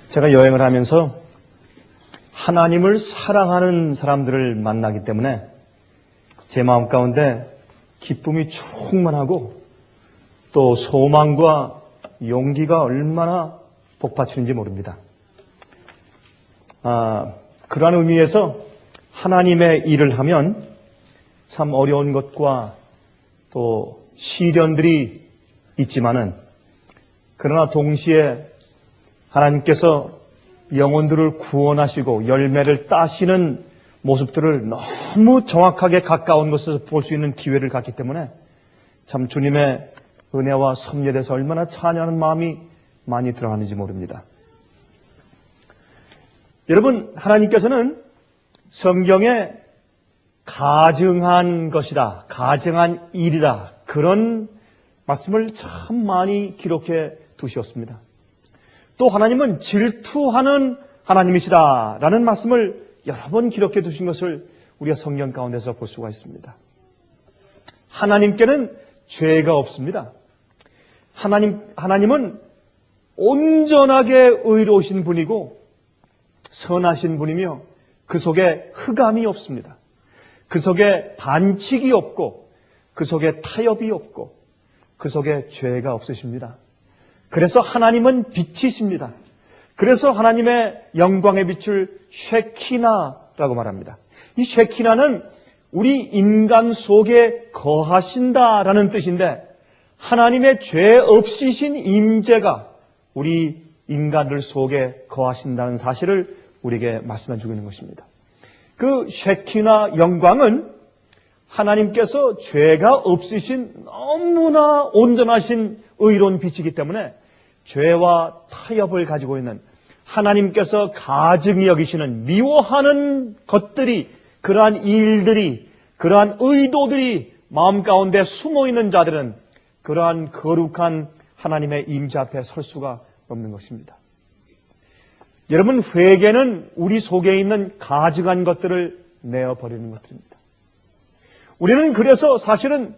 제가 여행을 하면서 하나님을 사랑하는 사람들을 만나기 때문에 제 마음 가운데 기쁨이 충만하고 또 소망과 용기가 얼마나 복받치는지 모릅니다. 그러한 의미에서 하나님의 일을 하면 참 어려운 것과 또 시련들이 있지만은 그러나 동시에 하나님께서 영혼들을 구원하시고 열매를 따시는 모습들을 너무 정확하게 가까운 곳에서 볼 수 있는 기회를 갖기 때문에 참 주님의 은혜와 섭리에 대해서 얼마나 찬양하는 마음이 많이 들어가는지 모릅니다. 여러분, 하나님께서는 성경에 가증한 것이다, 가증한 일이다, 그런 말씀을 참 많이 기록해 두셨습니다. 또 하나님은 질투하는 하나님이시다 라는 말씀을 여러 번 기록해 두신 것을 우리가 성경 가운데서 볼 수가 있습니다. 하나님께는 죄가 없습니다. 하나님은 온전하게 의로우신 분이고 선하신 분이며 그 속에 흑암이 없습니다. 그 속에 반칙이 없고 그 속에 타협이 없고 그 속에 죄가 없으십니다. 그래서 하나님은 빛이십니다. 그래서 하나님의 영광의 빛을 쉐키나라고 말합니다. 이 쉐키나는 우리 인간 속에 거하신다라는 뜻인데 하나님의 죄 없이신 임재가 우리 인간들 속에 거하신다는 사실을 우리에게 말씀해 주고 있는 것입니다. 그 쉐키나 영광은 하나님께서 죄가 없으신 너무나 온전하신 의로운 빛이기 때문에 죄와 타협을 가지고 있는 하나님께서 가증히 여기시는 미워하는 것들이, 그러한 일들이, 그러한 의도들이 마음 가운데 숨어있는 자들은 그러한 거룩한 하나님의 임재 앞에 설 수가 없는 것입니다. 여러분, 회개는 우리 속에 있는 가증한 것들을 내어버리는 것들입니다. 우리는 그래서 사실은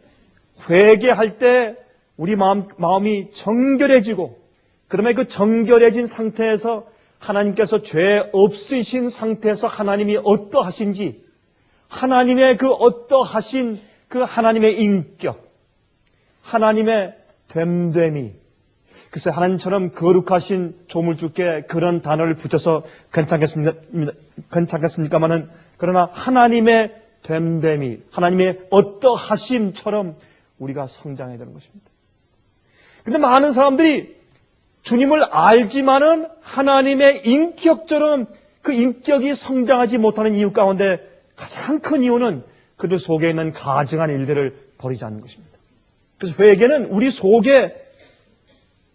회개할 때 우리 마음이 정결해지고 그러면 그 정결해진 상태에서 하나님께서 죄 없으신 상태에서 하나님이 어떠하신지 하나님의 그 어떠하신 그 하나님의 인격, 하나님의 됨됨이, 글쎄 하나님처럼 거룩하신 조물주께 그런 단어를 붙여서 괜찮겠습니까마는 그러나 하나님의 됨됨이, 하나님의 어떠하심처럼 우리가 성장해야 되는 것입니다. 그런데 많은 사람들이 주님을 알지만은 하나님의 인격처럼 그 인격이 성장하지 못하는 이유 가운데 가장 큰 이유는 그들 속에 있는 가증한 일들을 버리지 않는 것입니다. 그래서 회개는 우리 속에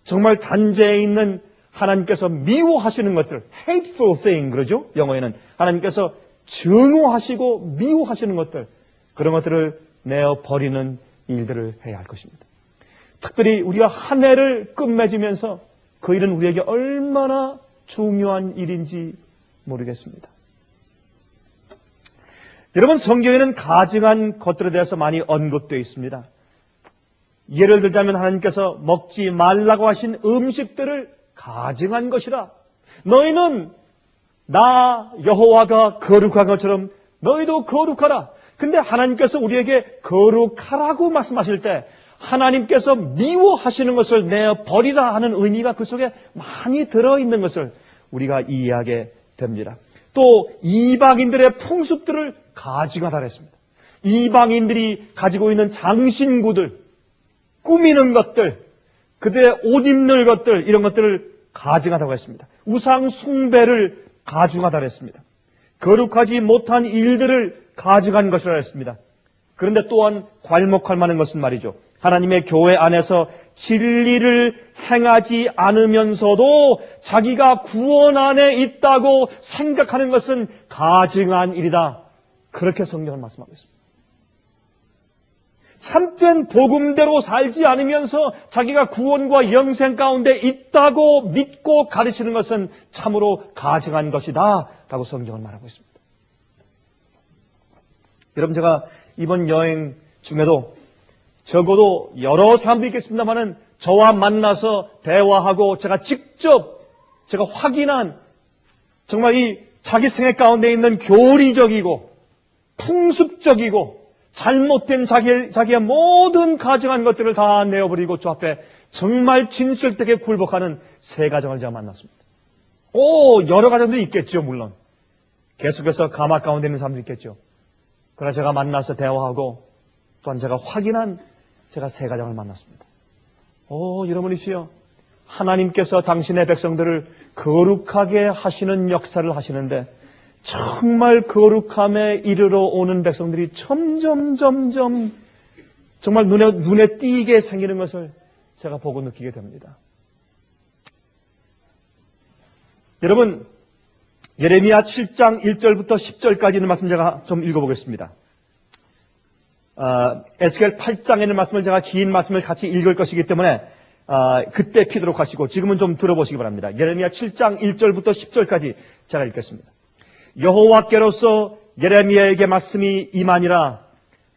정말 단죄에 있는 하나님께서 미워하시는 것들, hateful thing 그러죠? 영어에는 하나님께서 증오하시고 미워하시는 것들, 그런 것들을 내어버리는 일들을 해야 할 것입니다. 특별히 우리가 한 해를 끝맺으면서 그 일은 우리에게 얼마나 중요한 일인지 모르겠습니다. 여러분, 성경에는 가증한 것들에 대해서 많이 언급되어 있습니다. 예를 들자면 하나님께서 먹지 말라고 하신 음식들을 가증한 것이라. 너희는 나 여호와가 거룩한 것처럼 너희도 거룩하라. 근데 하나님께서 우리에게 거룩하라고 말씀하실 때 하나님께서 미워하시는 것을 내어버리라 하는 의미가 그 속에 많이 들어있는 것을 우리가 이해하게 됩니다. 또 이방인들의 풍습들을 가증하다 그랬습니다. 이방인들이 가지고 있는 장신구들, 꾸미는 것들, 그들의 옷 입는 것들, 이런 것들을 가증하다고 했습니다. 우상 숭배를 가증하다고 했습니다. 거룩하지 못한 일들을 가증한 것이라고 했습니다. 그런데 또한 괄목할 만한 것은 말이죠. 하나님의 교회 안에서 진리를 행하지 않으면서도 자기가 구원 안에 있다고 생각하는 것은 가증한 일이다. 그렇게 성경은 말씀하고 있습니다. 참된 복음대로 살지 않으면서 자기가 구원과 영생 가운데 있다고 믿고 가르치는 것은 참으로 가증한 것이다 라고 성경은 말하고 있습니다. 여러분, 제가 이번 여행 중에도 적어도 여러 사람들이 있겠습니다만은 저와 만나서 대화하고 제가 직접 제가 확인한 정말 이 자기 생애 가운데 있는 교리적이고 풍습적이고 잘못된 자기의 모든 가정한 것들을 다 내어버리고 주 앞에 정말 진실되게 굴복하는 세 가정을 제가 만났습니다. 여러 가정들이 있겠죠, 물론. 계속해서 가막 가운데 있는 사람들이 있겠죠. 그러나 제가 만나서 대화하고 또한 제가 확인한 제가 세 가정을 만났습니다. 여러분이시여, 하나님께서 당신의 백성들을 거룩하게 하시는 역사를 하시는데 정말 거룩함에 이르러 오는 백성들이 점점 정말 눈에 띄게 생기는 것을 제가 보고 느끼게 됩니다. 여러분, 예레미야 7장 1절부터 10절까지 있는 말씀 제가 좀 읽어보겠습니다. 에스겔 8장에 있는 말씀을 제가 긴 말씀을 같이 읽을 것이기 때문에 그때 피도록 하시고 지금은 좀 들어보시기 바랍니다. 예레미야 7장 1절부터 10절까지 제가 읽겠습니다. 여호와께로서 예레미야에게 말씀이 임하니라.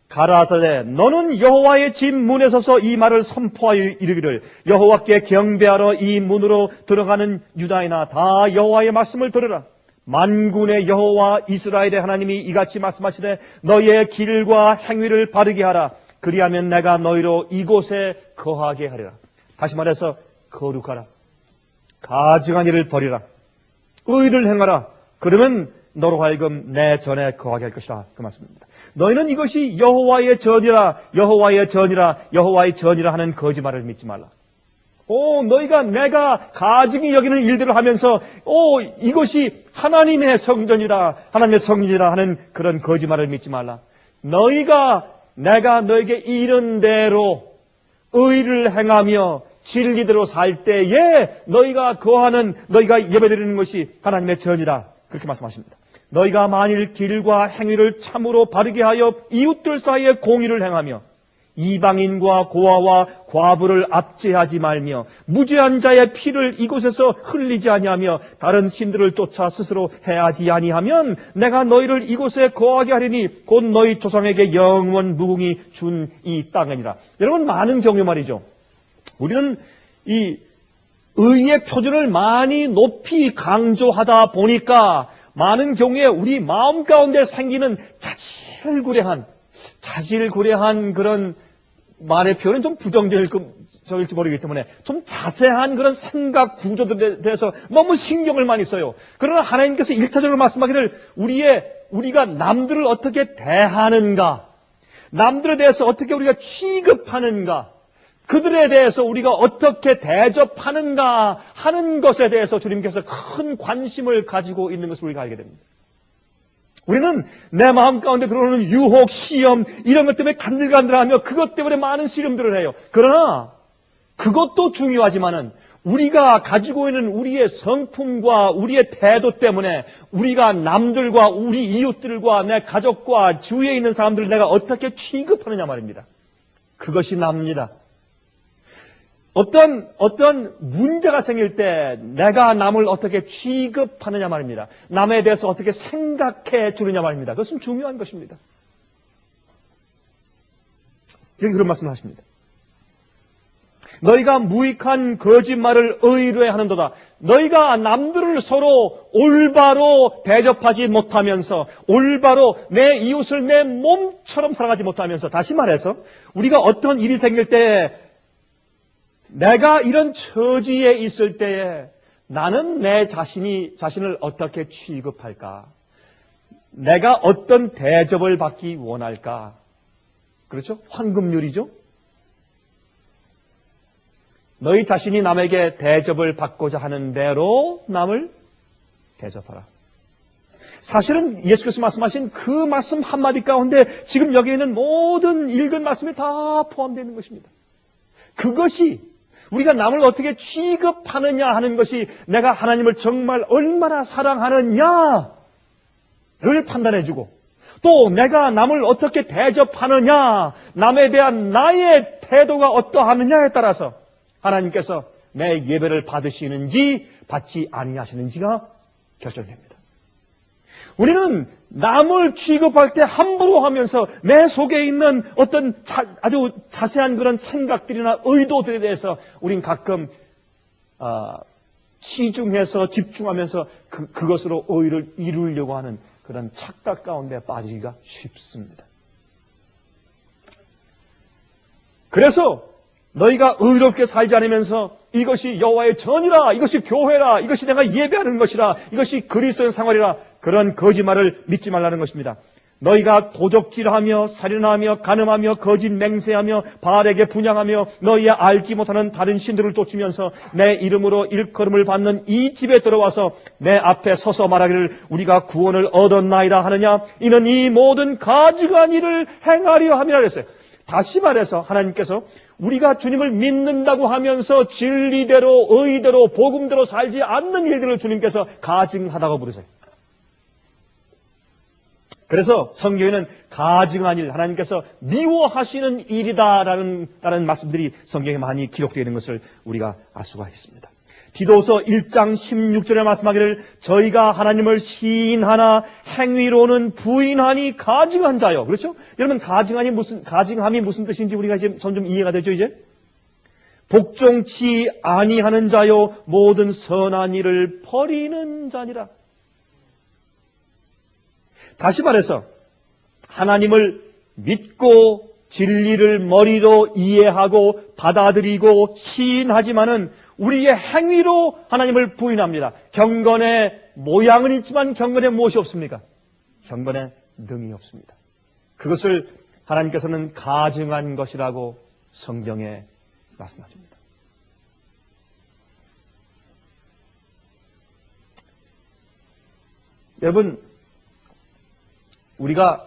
가라사대 너는 여호와의 집 문에 서서 이 말을 선포하여 이르기를 여호와께 경배하러 이 문으로 들어가는 유다이나 다 여호와의 말씀을 들으라. 만군의 여호와 이스라엘의 하나님이 이같이 말씀하시되 너희의 길과 행위를 바르게 하라. 그리하면 내가 너희로 이곳에 거하게 하리라. 다시 말해서 거룩하라. 가증한 일을 버리라. 의를 행하라. 그러면 너로 하여금 내 전에 거하게 할 것이라. 그 말씀입니다. 너희는 이것이 여호와의 전이라 여호와의 전이라 여호와의 전이라 하는 거짓말을 믿지 말라. 너희가 내가 가증히 여기는 일들을 하면서 이것이 하나님의 성전이다 하나님의 성전이다 하는 그런 거짓말을 믿지 말라. 내가 너에게 이른 대로 의를 행하며 진리대로 살 때에 너희가 예배드리는 것이 하나님의 전이다. 그렇게 말씀하십니다. 너희가 만일 길과 행위를 참으로 바르게 하여 이웃들 사이에 공의를 행하며 이방인과 고아와 과부를 압제하지 말며 무죄한 자의 피를 이곳에서 흘리지 아니하며 다른 신들을 쫓아 스스로 해하지 아니하면 내가 너희를 이곳에 거하게 하리니 곧 너희 조상에게 영원 무궁히 준 이 땅이니라. 여러분, 많은 경우 말이죠. 우리는 이 의의 표준을 많이 높이 강조하다 보니까 많은 경우에 우리 마음 가운데 생기는 자질구레한 그런 말의 표현은 좀 부정적일지 모르기 때문에 좀 자세한 그런 생각 구조들에 대해서 너무 신경을 많이 써요. 그러나 하나님께서 1차적으로 말씀하기를 우리가 남들을 어떻게 대하는가, 남들에 대해서 어떻게 우리가 취급하는가, 그들에 대해서 우리가 어떻게 대접하는가 하는 것에 대해서 주님께서 큰 관심을 가지고 있는 것을 우리가 알게 됩니다. 우리는 내 마음 가운데 들어오는 유혹, 시험 이런 것 때문에 간들간들하며 그것 때문에 많은 시름들을 해요. 그러나 그것도 중요하지만은 우리가 가지고 있는 우리의 성품과 우리의 태도 때문에 우리가 남들과 우리 이웃들과 내 가족과 주위에 있는 사람들을 내가 어떻게 취급하느냐 말입니다. 그것이 납니다. 어떤 문제가 생길 때 내가 남을 어떻게 취급하느냐 말입니다. 남에 대해서 어떻게 생각해 주느냐 말입니다. 그것은 중요한 것입니다. 여기 그런 말씀을 하십니다. 너희가 무익한 거짓말을 의뢰 하는도다. 너희가 남들을 서로 올바로 대접하지 못하면서 올바로 내 이웃을 내 몸처럼 사랑하지 못하면서, 다시 말해서 우리가 어떤 일이 생길 때 내가 이런 처지에 있을 때에 나는 내 자신을 어떻게 취급할까? 내가 어떤 대접을 받기 원할까? 그렇죠? 황금률이죠? 너희 자신이 남에게 대접을 받고자 하는 대로 남을 대접하라. 사실은 예수께서 말씀하신 그 말씀 한마디 가운데 지금 여기 있는 모든 읽은 말씀이 다 포함되어 있는 것입니다. 그것이 우리가 남을 어떻게 취급하느냐 하는 것이 내가 하나님을 정말 얼마나 사랑하느냐를 판단해주고, 또 내가 남을 어떻게 대접하느냐, 남에 대한 나의 태도가 어떠하느냐에 따라서 하나님께서 내 예배를 받으시는지 받지 아니하시는지가 결정됩니다. 우리는 남을 취급할 때 함부로 하면서 내 속에 있는 어떤 아주 자세한 그런 생각들이나 의도들에 대해서 우린 가끔 치중해서 집중하면서 그것으로 의를 이루려고 하는 그런 착각 가운데 빠지기가 쉽습니다. 그래서 너희가 의롭게 살지 않으면서 이것이 여호와의 전이라, 이것이 교회라, 이것이 내가 예배하는 것이라, 이것이 그리스도의 생활이라, 그런 거짓말을 믿지 말라는 것입니다. 너희가 도적질하며 살인하며 간음하며 거짓 맹세하며 바알에게 분향하며 너희의 알지 못하는 다른 신들을 쫓으면서 내 이름으로 일컬음을 받는 이 집에 들어와서 내 앞에 서서 말하기를 우리가 구원을 얻었나이다 하느냐, 이는 이 모든 가증한 일을 행하려 함이라 그랬어요. 다시 말해서 하나님께서 우리가 주님을 믿는다고 하면서 진리대로 의대로 복음대로 살지 않는 일들을 주님께서 가증하다고 부르세요. 그래서 성경에는 가증한 일, 하나님께서 미워하시는 일이다라는 말씀들이 성경에 많이 기록되어 있는 것을 우리가 알 수가 있습니다. 디도서 1장 16절에 말씀하기를 저희가 하나님을 시인하나 행위로는 부인하니 가증한 자요. 그렇죠? 여러분 가증함이 무슨 뜻인지 우리가 이제 점점 이해가 되죠, 이제? 복종치 아니하는 자요 모든 선한 일을 버리는 자니라. 다시 말해서 하나님을 믿고 진리를 머리로 이해하고 받아들이고 시인하지만은 우리의 행위로 하나님을 부인합니다. 경건의 모양은 있지만 경건에 무엇이 없습니까? 경건에 능이 없습니다. 그것을 하나님께서는 가증한 것이라고 성경에 말씀하십니다. 여러분, 우리가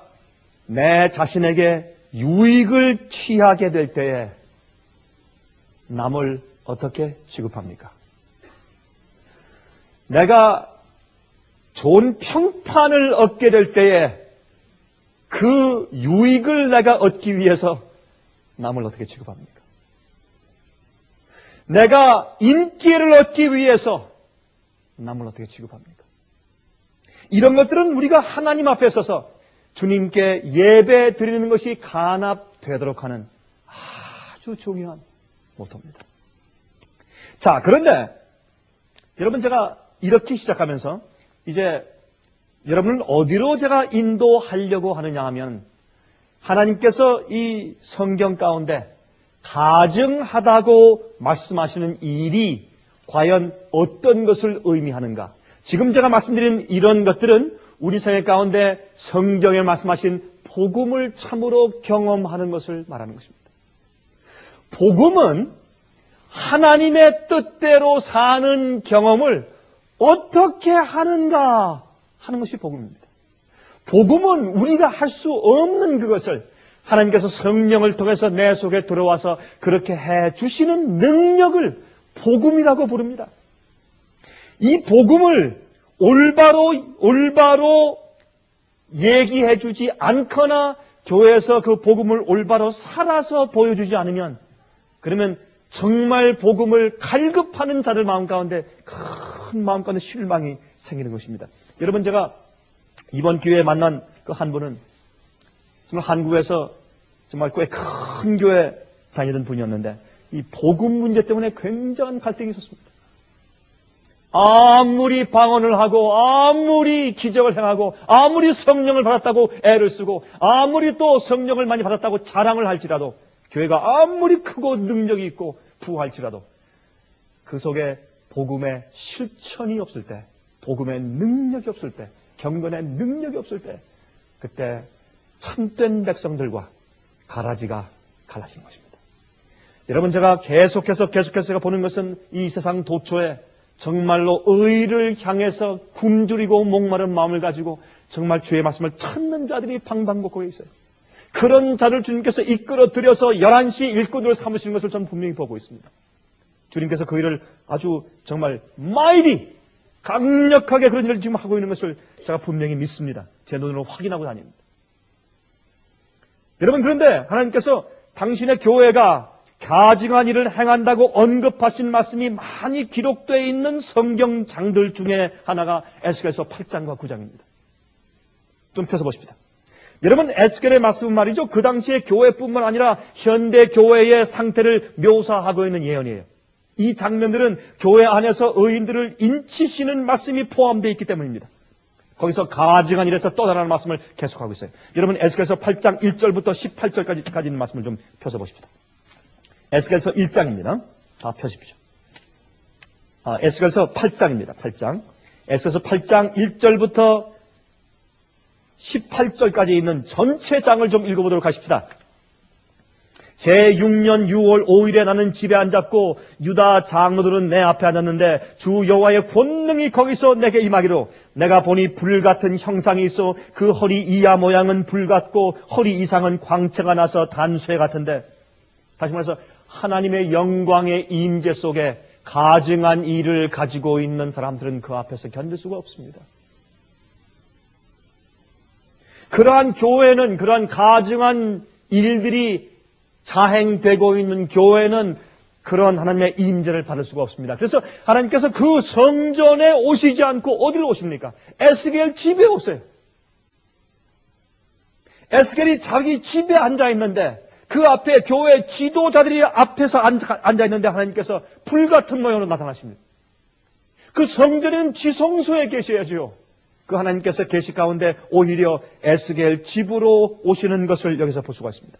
내 자신에게 유익을 취하게 될 때에 남을 어떻게 취급합니까? 내가 좋은 평판을 얻게 될 때에 그 유익을 내가 얻기 위해서 남을 어떻게 취급합니까? 내가 인기를 얻기 위해서 남을 어떻게 취급합니까? 이런 것들은 우리가 하나님 앞에 서서 주님께 예배 드리는 것이 간합되도록 하는 아주 중요한 모토입니다. 자, 그런데 여러분, 제가 이렇게 시작하면서 이제 여러분을 어디로 제가 인도하려고 하느냐 하면 하나님께서 이 성경 가운데 가증하다고 말씀하시는 일이 과연 어떤 것을 의미하는가? 지금 제가 말씀드린 이런 것들은 우리 생애 가운데 성경에 말씀하신 복음을 참으로 경험하는 것을 말하는 것입니다. 복음은 하나님의 뜻대로 사는 경험을 어떻게 하는가 하는 것이 복음입니다. 복음은 우리가 할 수 없는 그것을 하나님께서 성령을 통해서 내 속에 들어와서 그렇게 해 주시는 능력을 복음이라고 부릅니다. 이 복음을 올바로 얘기해 주지 않거나 교회에서 그 복음을 올바로 살아서 보여주지 않으면 그러면 정말 복음을 갈급하는 자들 마음 가운데 큰 마음 가운데 실망이 생기는 것입니다. 여러분, 제가 이번 기회에 만난 그 한 분은 정말 한국에서 정말 꽤 큰 교회 다니던 분이었는데 이 복음 문제 때문에 굉장한 갈등이 있었습니다. 아무리 방언을 하고 아무리 기적을 행하고 아무리 성령을 받았다고 애를 쓰고 아무리 또 성령을 많이 받았다고 자랑을 할지라도 교회가 아무리 크고 능력이 있고 부할지라도 그 속에 복음의 실천이 없을 때, 복음의 능력이 없을 때, 경건의 능력이 없을 때 그때 참된 백성들과 가라지가 갈라진 것입니다. 여러분, 제가 계속해서 제가 보는 것은 이 세상 도처에 정말로 의를 향해서 굶주리고 목마른 마음을 가지고 정말 주의 말씀을 찾는 자들이 방방곡곡에 있어요. 그런 자를 주님께서 이끌어 들여서 11시 일꾼으로 삼으시는 것을 저는 분명히 보고 있습니다. 주님께서 그 일을 아주 정말 마일이 강력하게 그런 일을 지금 하고 있는 것을 제가 분명히 믿습니다. 제 눈으로 확인하고 다닙니다. 여러분, 그런데 하나님께서 당신의 교회가 가증한 일을 행한다고 언급하신 말씀이 많이 기록되어 있는 성경장들 중에 하나가 에스겔서 8장과 9장입니다. 좀 펴서 보십시다. 여러분, 에스겔의 말씀은 말이죠, 그 당시의 교회뿐만 아니라 현대 교회의 상태를 묘사하고 있는 예언이에요. 이 장면들은 교회 안에서 의인들을 인치시는 말씀이 포함되어 있기 때문입니다. 거기서 가증한 일에서 떠나라는 말씀을 계속하고 있어요. 여러분 에스겔서 8장 1절부터 18절까지 있는 말씀을 좀 펴서 보십시다. 에스겔서 1장입니다. 다 펴십시오. 에스겔서 8장입니다. 8장. 에스겔서 8장 1절부터 18절까지 있는 전체 장을 좀 읽어보도록 하십시다. 제6년 6월 5일에 나는 집에 앉았고 유다 장로들은 내 앞에 앉았는데 주 여호와의 권능이 거기서 내게 임하기로 내가 보니 불 같은 형상이 있어 그 허리 이하 모양은 불 같고 허리 이상은 광채가 나서 단쇠 같은데, 다시 말해서 하나님의 영광의 임재 속에 가증한 일을 가지고 있는 사람들은 그 앞에서 견딜 수가 없습니다. 그러한 교회는, 그러한 가증한 일들이 자행되고 있는 교회는 그런 하나님의 임재를 받을 수가 없습니다. 그래서 하나님께서 그 성전에 오시지 않고 어디로 오십니까? 에스겔 집에 오세요. 에스겔이 자기 집에 앉아 있는데 그 앞에 교회 지도자들이 앞에서 앉아 있는데 하나님께서 불같은 모양으로 나타나십니다. 그 성전에는 지성소에 계셔야죠. 그 하나님께서 계시 가운데 오히려 에스겔 집으로 오시는 것을 여기서 볼 수가 있습니다.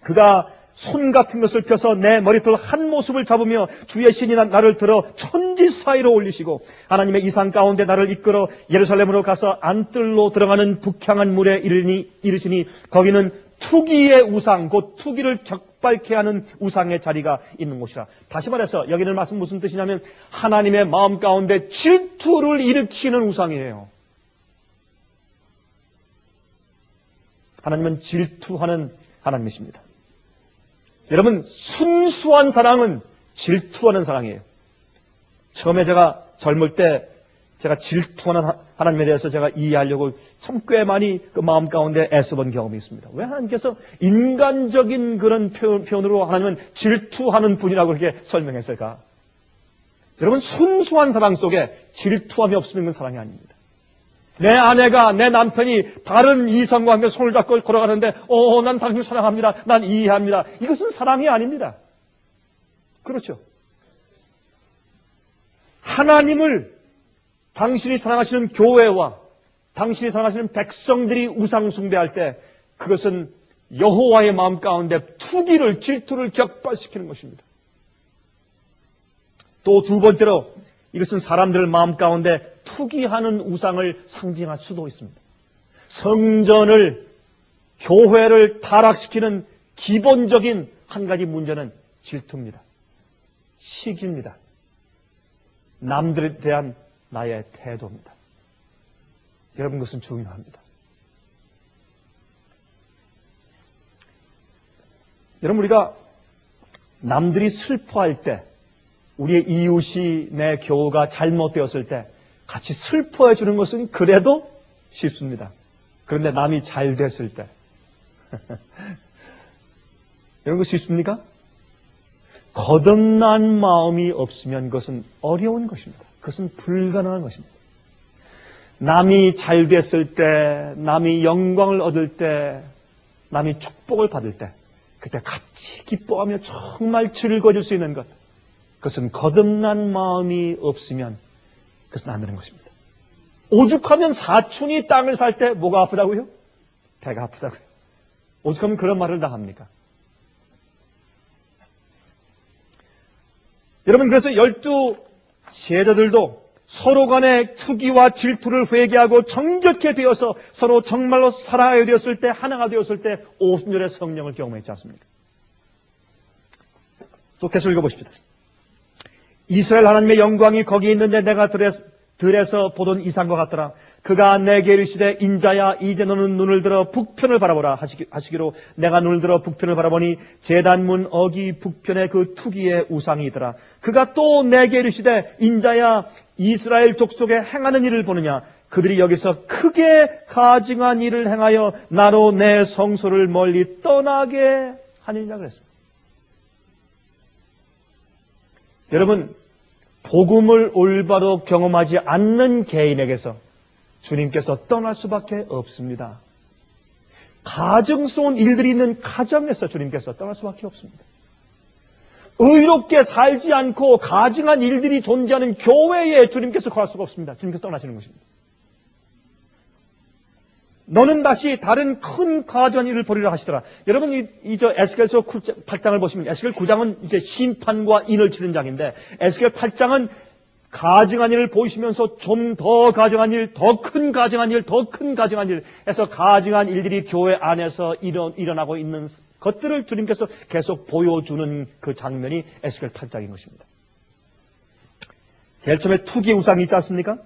그가 손 같은 것을 펴서 내 머리털 한 모습을 잡으며 주의 신이 나를 들어 천지 사이로 올리시고 하나님의 이상 가운데 나를 이끌어 예루살렘으로 가서 안뜰로 들어가는 북향한 물에 이르시니 거기는 투기의 우상, 곧 투기를 격발케 하는 우상의 자리가 있는 곳이라. 다시 말해서 여기는 말씀 무슨 뜻이냐면 하나님의 마음 가운데 질투를 일으키는 우상이에요. 하나님은 질투하는 하나님이십니다. 여러분, 순수한 사랑은 질투하는 사랑이에요. 처음에 제가 젊을 때 제가 질투하는 하나님에 대해서 제가 이해하려고 참 꽤 많이 그 마음 가운데 애써본 경험이 있습니다. 왜 하나님께서 인간적인 그런 표현으로 하나님은 질투하는 분이라고 그렇게 설명했을까? 여러분, 순수한 사랑 속에 질투함이 없으면 그건 사랑이 아닙니다. 내 아내가, 내 남편이 다른 이성과 함께 손을 잡고 걸어가는데 난 당신을 사랑합니다. 난 이해합니다. 이것은 사랑이 아닙니다. 그렇죠. 하나님을 당신이 사랑하시는 교회와 당신이 사랑하시는 백성들이 우상 숭배할 때 그것은 여호와의 마음 가운데 투기를, 질투를 격발시키는 것입니다. 또 두 번째로 이것은 사람들 마음 가운데 투기하는 우상을 상징할 수도 있습니다. 성전을, 교회를 타락시키는 기본적인 한 가지 문제는 질투입니다. 시기입니다. 남들에 대한 나의 태도입니다. 여러분, 그것은 중요합니다. 여러분, 우리가 남들이 슬퍼할 때, 우리의 이웃이 내 교우가 잘못되었을 때 같이 슬퍼해 주는 것은 그래도 쉽습니다. 그런데 남이 잘 됐을 때 이런 거 쉽습니까? 거듭난 마음이 없으면 그것은 어려운 것입니다. 그것은 불가능한 것입니다. 남이 잘 됐을 때, 남이 영광을 얻을 때, 남이 축복을 받을 때 그때 같이 기뻐하며 정말 즐거워질 수 있는 것, 그것은 거듭난 마음이 없으면 그것은 안 되는 것입니다. 오죽하면 사촌이 땅을 살 때 뭐가 아프다고요? 배가 아프다고요. 오죽하면 그런 말을 다 합니까? 여러분, 그래서 12 제자들도 서로 간의 투기와 질투를 회개하고 정결케 되어서 서로 정말로 사랑하게 되었을 때, 하나가 되었을 때 오순절의 성령을 경험했지 않습니까? 또 계속 읽어보십시다. 이스라엘 하나님의 영광이 거기 있는데 내가 들에서 보던 이상과 같더라. 그가 내게 이르시되 인자야 이제 너는 눈을 들어 북편을 바라보라 하시기로 내가 눈을 들어 북편을 바라보니 제단문 어기 북편에 그 투기의 우상이 있더라. 그가 또 내게 이르시되 인자야 이스라엘 족속에 행하는 일을 보느냐. 그들이 여기서 크게 가증한 일을 행하여 나로 내 성소를 멀리 떠나게 하느니라 그랬습니다. 여러분, 복음을 올바로 경험하지 않는 개인에게서 주님께서 떠날 수밖에 없습니다. 가증스러운 일들이 있는 가정에서 주님께서 떠날 수밖에 없습니다. 의롭게 살지 않고 가증한 일들이 존재하는 교회에 주님께서 거할 수가 없습니다. 주님께서 떠나시는 것입니다. 너는 다시 다른 큰 가증한 일을 벌이라 하시더라. 여러분, 에스겔서 8장을 보시면, 에스겔 9장은 이제 심판과 인을 치는 장인데, 에스겔 8장은 가증한 일을 보이시면서 좀 더 가증한 일, 더 큰 가증한 일, 더 큰 가증한 일 해서 가증한 일들이 교회 안에서 일어나고 있는 것들을 주님께서 계속 보여주는 그 장면이 에스겔 8장인 것입니다. 제일 처음에 투기 우상이 있지 않습니까?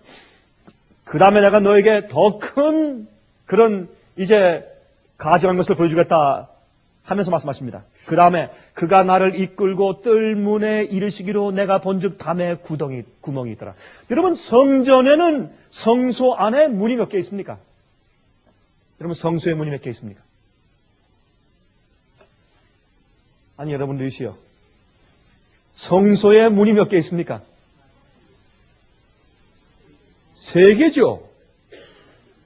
그 다음에 내가 너에게 더 큰 그런 이제 가증한 것을 보여주겠다 하면서 말씀하십니다. 그 다음에 그가 나를 이끌고 뜰문에 이르시기로 내가 본즉 담에 구멍이 있더라. 여러분, 성전에는 성소 안에 문이 몇 개 있습니까? 여러분, 성소에 문이 몇 개 있습니까? 아니, 여러분들이시여, 성소에 문이 몇 개 있습니까? 3개죠.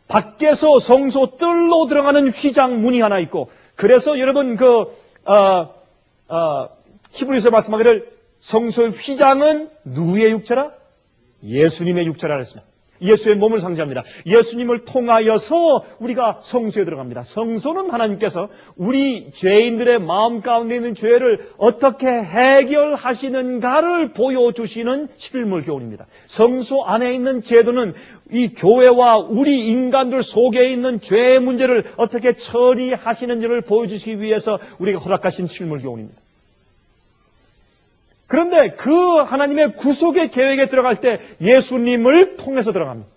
밖에서 성소 뜰로 들어가는 휘장 문이 하나 있고, 그래서 여러분 히브리서 말씀하기를 성소의 휘장은 누구의 육체라? 예수님의 육체라 그랬습니다. 예수의 몸을 상징합니다. 예수님을 통하여서 우리가 성소에 들어갑니다. 성소는 하나님께서 우리 죄인들의 마음 가운데 있는 죄를 어떻게 해결하시는가를 보여주시는 실물 교훈입니다. 성소 안에 있는 제도는 이 교회와 우리 인간들 속에 있는 죄의 문제를 어떻게 처리하시는지를 보여주시기 위해서 우리가 허락하신 실물 교훈입니다. 그런데 그 하나님의 구속의 계획에 들어갈 때 예수님을 통해서 들어갑니다.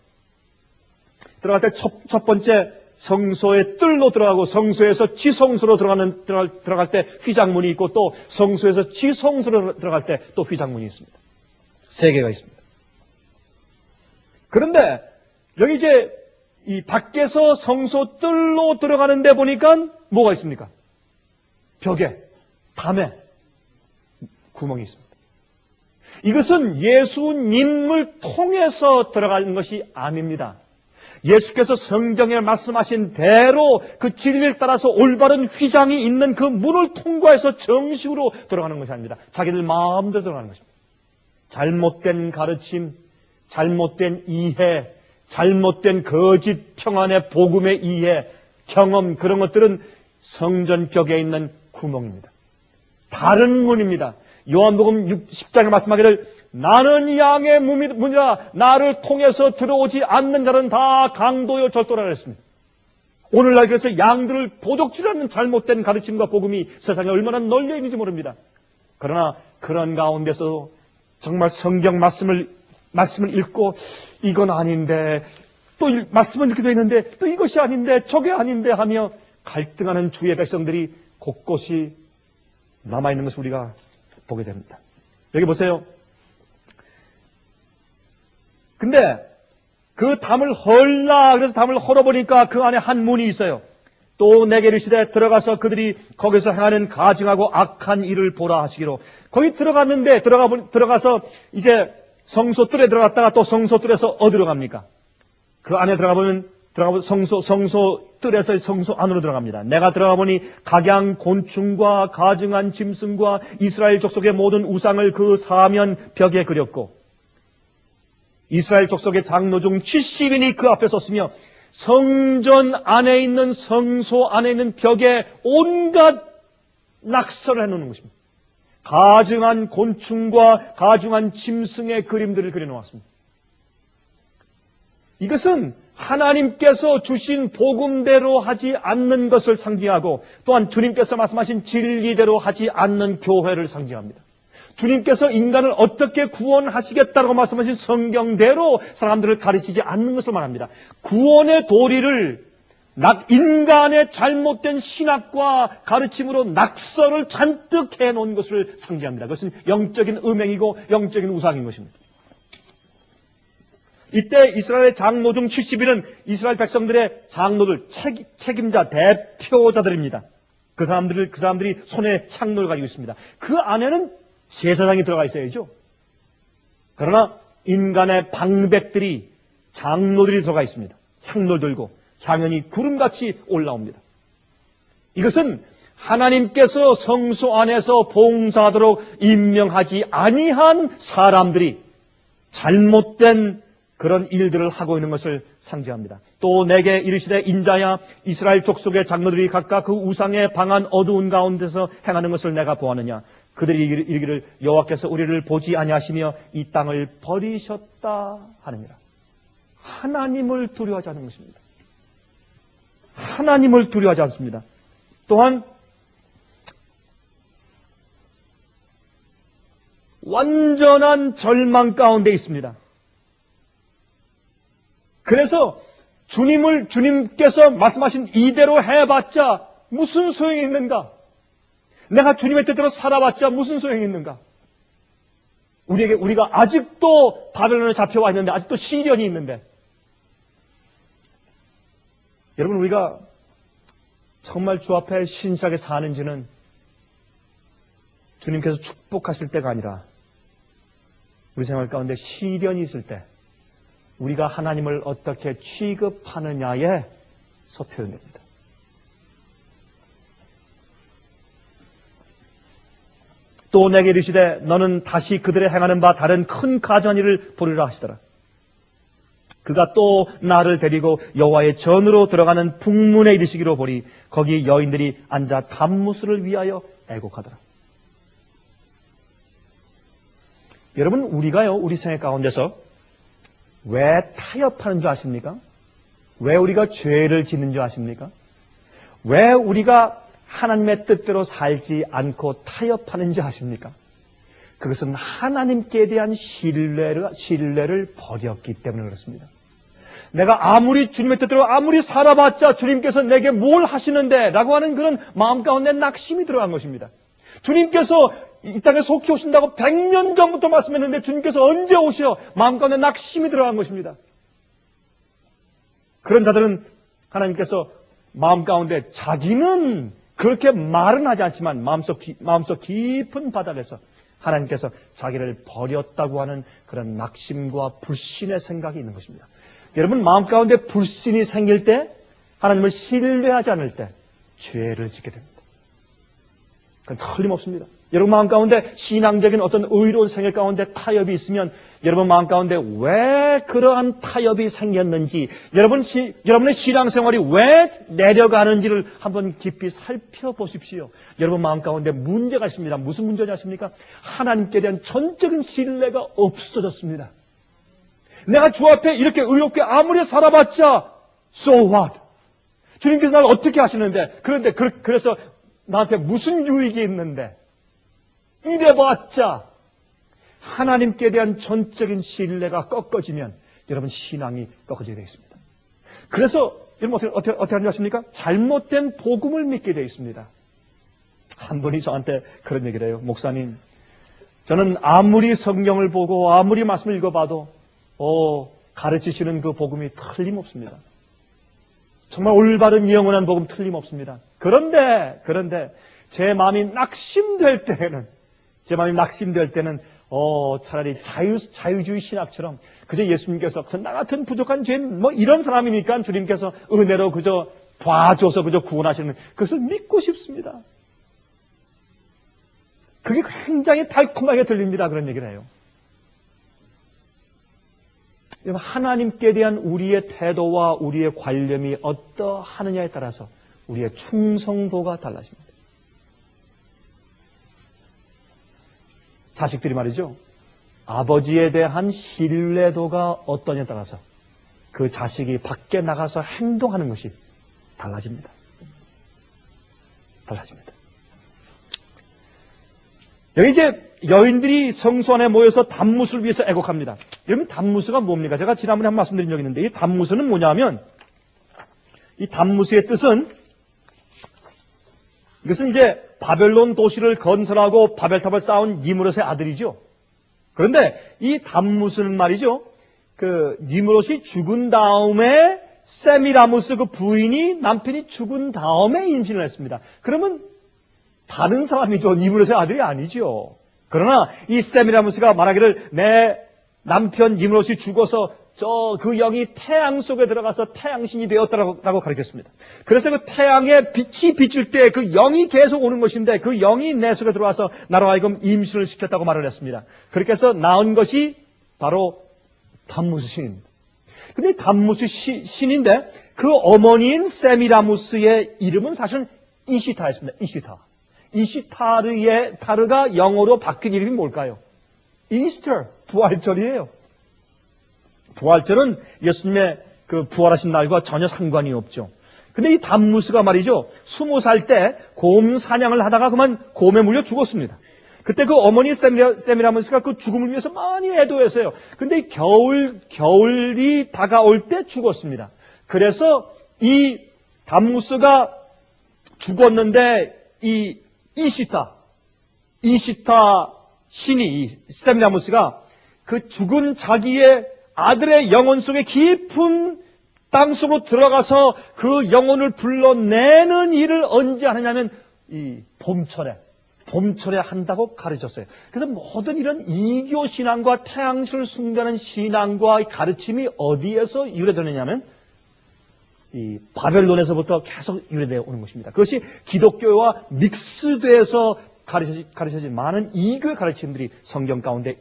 들어갈 때 첫 번째 성소의 뜰로 들어가고, 성소에서 지성소로 들어갈 때 휘장문이 있고, 또 성소에서 지성소로 들어갈 때 또 휘장문이 있습니다. 3개가 있습니다. 그런데 여기 이제 이 밖에서 성소 뜰로 들어가는 데 보니까 뭐가 있습니까? 벽에, 담에 구멍이 있습니다. 이것은 예수님을 통해서 들어가는 것이 아닙니다. 예수께서 성경에 말씀하신 대로 그 진리를 따라서 올바른 휘장이 있는 그 문을 통과해서 정식으로 들어가는 것이 아닙니다. 자기들 마음대로 들어가는 것입니다. 잘못된 가르침, 잘못된 이해, 잘못된 거짓 평안의 복음의 이해, 경험, 그런 것들은 성전벽에 있는 구멍입니다. 다른 문입니다. 요한복음 10장에 말씀하기를 나는 양의 문이라 나를 통해서 들어오지 않는 자는 다 강도요 절도라 그랬습니다. 오늘날 그래서 양들을 도적질하는 잘못된 가르침과 복음이 세상에 얼마나 널려 있는지 모릅니다. 그러나 그런 가운데서 정말 성경 말씀을 읽고 이건 아닌데, 또 말씀을 읽기도 했는데 또 이것이 아닌데 저게 아닌데 하며 갈등하는 주의 백성들이 곳곳이 남아있는 것을 우리가 보게 됩니다. 여기 보세요. 근데 그 담을 헐라, 그래서 담을 헐어보니까 그 안에 한 문이 있어요. 또 내게 이르시되 들어가서 그들이 거기서 행하는 가증하고 악한 일을 보라 하시기로. 거기 들어갔는데 들어가서 이제 성소 뜰에 들어갔다가 또 성소 뜰에서 어디로 갑니까? 그 안에 들어가보면 성소 뜰에서 성소 안으로 들어갑니다. 내가 들어가 보니 각양 곤충과 가증한 짐승과 이스라엘 족속의 모든 우상을 그 사면 벽에 그렸고, 이스라엘 족속의 장로 중 70인이 그 앞에 섰으며 성전 안에 있는 성소 안에 있는 벽에 온갖 낙서를 해놓는 것입니다. 가증한 곤충과 가증한 짐승의 그림들을 그려놓았습니다. 이것은 하나님께서 주신 복음대로 하지 않는 것을 상징하고, 또한 주님께서 말씀하신 진리대로 하지 않는 교회를 상징합니다. 주님께서 인간을 어떻게 구원하시겠다고 말씀하신 성경대로 사람들을 가르치지 않는 것을 말합니다. 구원의 도리를 인간의 잘못된 신학과 가르침으로 낙서를 잔뜩 해놓은 것을 상징합니다. 그것은 영적인 음행이고 영적인 우상인 것입니다. 이때 이스라엘의 장로 중 70인은 이스라엘 백성들의 장로들, 책임자, 대표자들입니다. 그 사람들이 손에 창노를 가지고 있습니다. 그 안에는 제사장이 들어가 있어야죠. 그러나 인간의 방백들이, 장로들이 들어가 있습니다. 창노를 들고 장연이 구름같이 올라옵니다. 이것은 하나님께서 성소 안에서 봉사하도록 임명하지 아니한 사람들이 잘못된 그런 일들을 하고 있는 것을 상징합니다. 또 내게 이르시되 인자야 이스라엘 족속의 장로들이 각각 그 우상의 방한 어두운 가운데서 행하는 것을 내가 보았느냐. 그들이 이르기를 여호와께서 우리를 보지 아니하시며 이 땅을 버리셨다 하느니라. 하나님을 두려워하지 않는 것입니다. 하나님을 두려워하지 않습니다. 또한 완전한 절망 가운데 있습니다. 그래서 주님께서 말씀하신 이대로 해봤자 무슨 소용이 있는가? 내가 주님의 뜻대로 살아봤자 무슨 소용이 있는가? 우리가 아직도 바벨론에 잡혀와 있는데, 아직도 시련이 있는데. 여러분, 우리가 정말 주 앞에 신실하게 사는지는 주님께서 축복하실 때가 아니라 우리 생활 가운데 시련이 있을 때 우리가 하나님을 어떻게 취급하느냐에서 표현됩니다. 또 내게 이르시되 너는 다시 그들의 행하는 바 다른 큰 가증한 일을 보리라 하시더라. 그가 또 나를 데리고 여호와의 전으로 들어가는 북문에 이르시기로 보리 거기 여인들이 앉아 단무술을 위하여 애곡하더라. 여러분, 우리가요, 우리 생애 가운데서 왜 타협하는 줄 아십니까? 왜 우리가 죄를 짓는 줄 아십니까? 왜 우리가 하나님의 뜻대로 살지 않고 타협하는 줄 아십니까? 그것은 하나님께 대한 신뢰를 버렸기 때문에 그렇습니다. 내가 아무리 주님의 뜻대로 아무리 살아봤자 주님께서 내게 뭘 하시는데 라고 하는 그런 마음 가운데 낙심이 들어간 것입니다. 주님께서 이 땅에 속히 오신다고 100년 전부터 말씀했는데 주님께서 언제 오셔? 마음 가운데 낙심이 들어간 것입니다. 그런 자들은 하나님께서 마음 가운데 자기는 그렇게 말은 하지 않지만 마음속 깊은 바닥에서 하나님께서 자기를 버렸다고 하는 그런 낙심과 불신의 생각이 있는 것입니다. 여러분, 마음 가운데 불신이 생길 때, 하나님을 신뢰하지 않을 때 죄를 짓게 됩니다. 그건 틀림없습니다. 여러분 마음 가운데 신앙적인 어떤 의로운 생활 가운데 타협이 있으면 여러분 마음 가운데 왜 그러한 타협이 생겼는지, 여러분의 신앙생활이 왜 내려가는지를 한번 깊이 살펴보십시오. 여러분 마음 가운데 문제가 있습니다. 무슨 문제냐 하십니까? 하나님께 대한 전적인 신뢰가 없어졌습니다. 내가 주 앞에 이렇게 의롭게 아무리 살아봤자 so what? 주님께서 나를 어떻게 하시는데, 그런데 그래서 나한테 무슨 유익이 있는데, 이래봤자 하나님께 대한 전적인 신뢰가 꺾어지면 여러분 신앙이 꺾어지게 되어 있습니다. 그래서 여러분 어떻게 하는지 아십니까? 잘못된 복음을 믿게 되어 있습니다. 한 분이 저한테 그런 얘기를 해요. 목사님, 저는 아무리 성경을 보고 아무리 말씀을 읽어봐도 가르치시는 그 복음이 틀림없습니다. 정말 올바른 영원한 복음 틀림없습니다. 그런데 제 마음이 낙심될 때는 차라리 자유주의 신학처럼 그저 예수님께서 나 같은 부족한 죄인 이런 사람이니까 주님께서 은혜로 그저 봐줘서 그저 구원하시는 그것을 믿고 싶습니다. 그게 굉장히 달콤하게 들립니다. 그런 얘기를 해요. 하나님께 대한 우리의 태도와 우리의 관념이 어떠하느냐에 따라서 우리의 충성도가 달라집니다. 자식들이 말이죠. 아버지에 대한 신뢰도가 어떠냐에 따라서 그 자식이 밖에 나가서 행동하는 것이 달라집니다. 여기 이제 여인들이 성소 안에 모여서 단무술을 위해서 애곡합니다. 여러분 단무수가 뭡니까? 제가 지난번에 한 말씀드린 적이 있는데 이 단무수는 뭐냐면 이 단무수의 뜻은 이것은 이제 바벨론 도시를 건설하고 바벨탑을 쌓은 니므롯의 아들이죠. 그런데 이 단무수는 말이죠. 그 니므롯이 죽은 다음에 세미라무스 그 부인이 남편이 죽은 다음에 임신을 했습니다. 그러면 다른 사람이죠. 니므롯의 아들이 아니죠. 그러나 이 세미라무스가 말하기를 내 남편 니므롯이 죽어서 그 영이 태양 속에 들어가서 태양신이 되었다라고 가르쳤습니다. 그래서 그 태양의 빛이 비칠 때 그 영이 계속 오는 것인데 그 영이 내 속에 들어와서 나로 하여금 임신을 시켰다고 말을 했습니다. 그렇게 해서 낳은 것이 바로 담무스 신입니다. 근데 담무스 신인데 그 어머니인 세미라무스의 이름은 사실은 이시타였습니다. 이시타르가 영어로 바뀐 이름이 뭘까요? 이스터, 부활절이에요. 부활절은 예수님의 그 부활하신 날과 전혀 상관이 없죠. 근데 이 담무스가 말이죠, 20살 때 곰 사냥을 하다가 그만 곰에 물려 죽었습니다. 그때 그 어머니 세미라무스가 그 죽음을 위해서 많이 애도했어요. 근데 이 겨울이 다가올 때 죽었습니다. 그래서 이 담무스가 죽었는데 이 이시타 신이 이 세미라무스가 그 죽은 자기의 아들의 영혼 속에 깊은 땅속으로 들어가서 그 영혼을 불러내는 일을 언제 하느냐면 이 봄철에 한다고 가르쳤어요. 그래서 모든 이런 이교 신앙과 태양신을 숭배하는 신앙과 가르침이 어디에서 유래되느냐면 이 바벨론에서부터 계속 유래되어 오는 것입니다. 그것이 기독교와 믹스돼서 가르쳐진 많은 이교의 가르침들이 성경 가운데,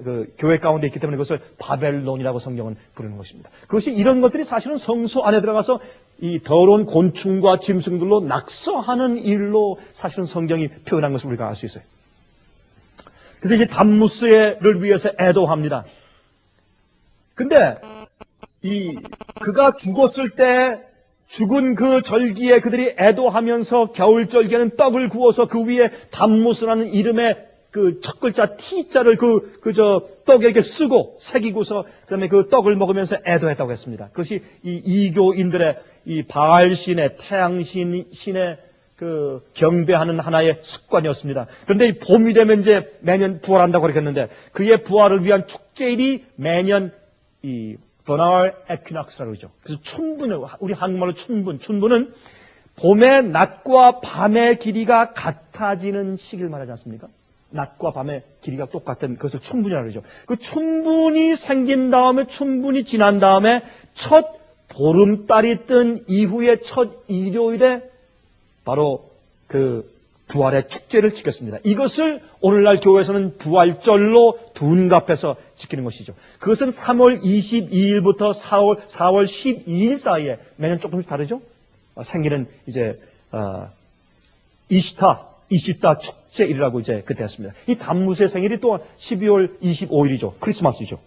그 교회 가운데 있기 때문에 그것을 바벨론이라고 성경은 부르는 것입니다. 그것이 이런 것들이 사실은 성소 안에 들어가서 이 더러운 곤충과 짐승들로 낙서하는 일로 사실은 성경이 표현한 것을 우리가 알 수 있어요. 그래서 이제 담무스를 위해서 애도합니다. 근데 그가 죽었을 때 죽은 그 절기에 그들이 애도하면서 겨울 절기에는 떡을 구워서 그 위에 담무스라는 이름의 그 첫 글자 T자를 떡에 이렇게 쓰고 새기고서 그다음에 그 떡을 먹으면서 애도했다고 했습니다. 그것이 이 이교인들의 이 바알신의 태양신의 그 경배하는 하나의 습관이었습니다. 그런데 이 봄이 되면 이제 매년 부활한다고 그랬는데 그의 부활을 위한 축제일이 매년 이 버날 에퀴낙스라고 그러죠. 그래서 춘분을, 우리 한국말로 춘분은 봄의 낮과 밤의 길이가 같아지는 시기를 말하지 않습니까? 낮과 밤의 길이가 똑같은 그것을 춘분이라고 그러죠. 그 춘분이 생긴 다음에, 춘분이 지난 다음에 첫 보름달이 뜬 이후의 첫 일요일에 바로 그 부활의 축제를 지켰습니다. 이것을 오늘날 교회에서는 부활절로 둔갑해서 지키는 것이죠. 그것은 3월 22일부터 4월 12일 사이에 매년 조금씩 다르죠? 생기는 이제 이시타 축제일이라고 이제 그때 했습니다. 이 담무스의 생일이 또한 12월 25일이죠. 크리스마스죠.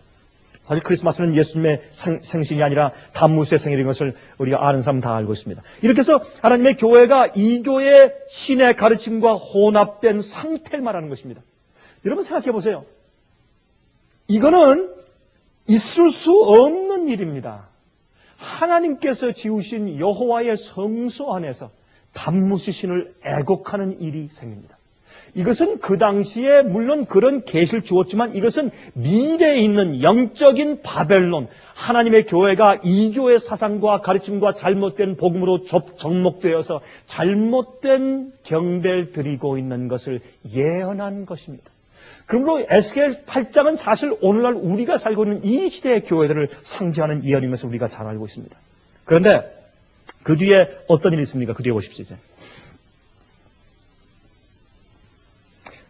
사실 크리스마스는 예수님의 생신이 아니라 담무스의 생일인 것을 우리가 아는 사람 다 알고 있습니다. 이렇게 해서 하나님의 교회가 이교의 신의 가르침과 혼합된 상태를 말하는 것입니다. 여러분 생각해 보세요. 이거는 있을 수 없는 일입니다. 하나님께서 지으신 여호와의 성소 안에서 담무스 신을 애곡하는 일이 생깁니다. 이것은 그 당시에 물론 그런 계시를 주었지만 이것은 미래에 있는 영적인 바벨론, 하나님의 교회가 이교의 사상과 가르침과 잘못된 복음으로 접목되어서 잘못된 경배를 드리고 있는 것을 예언한 것입니다. 그러므로 에스겔 8장은 사실 오늘날 우리가 살고 있는 이 시대의 교회들을 상징하는 예언인 것을 우리가 잘 알고 있습니다. 그런데 그 뒤에 어떤 일이 있습니까? 그 뒤에 보십시오. 이제.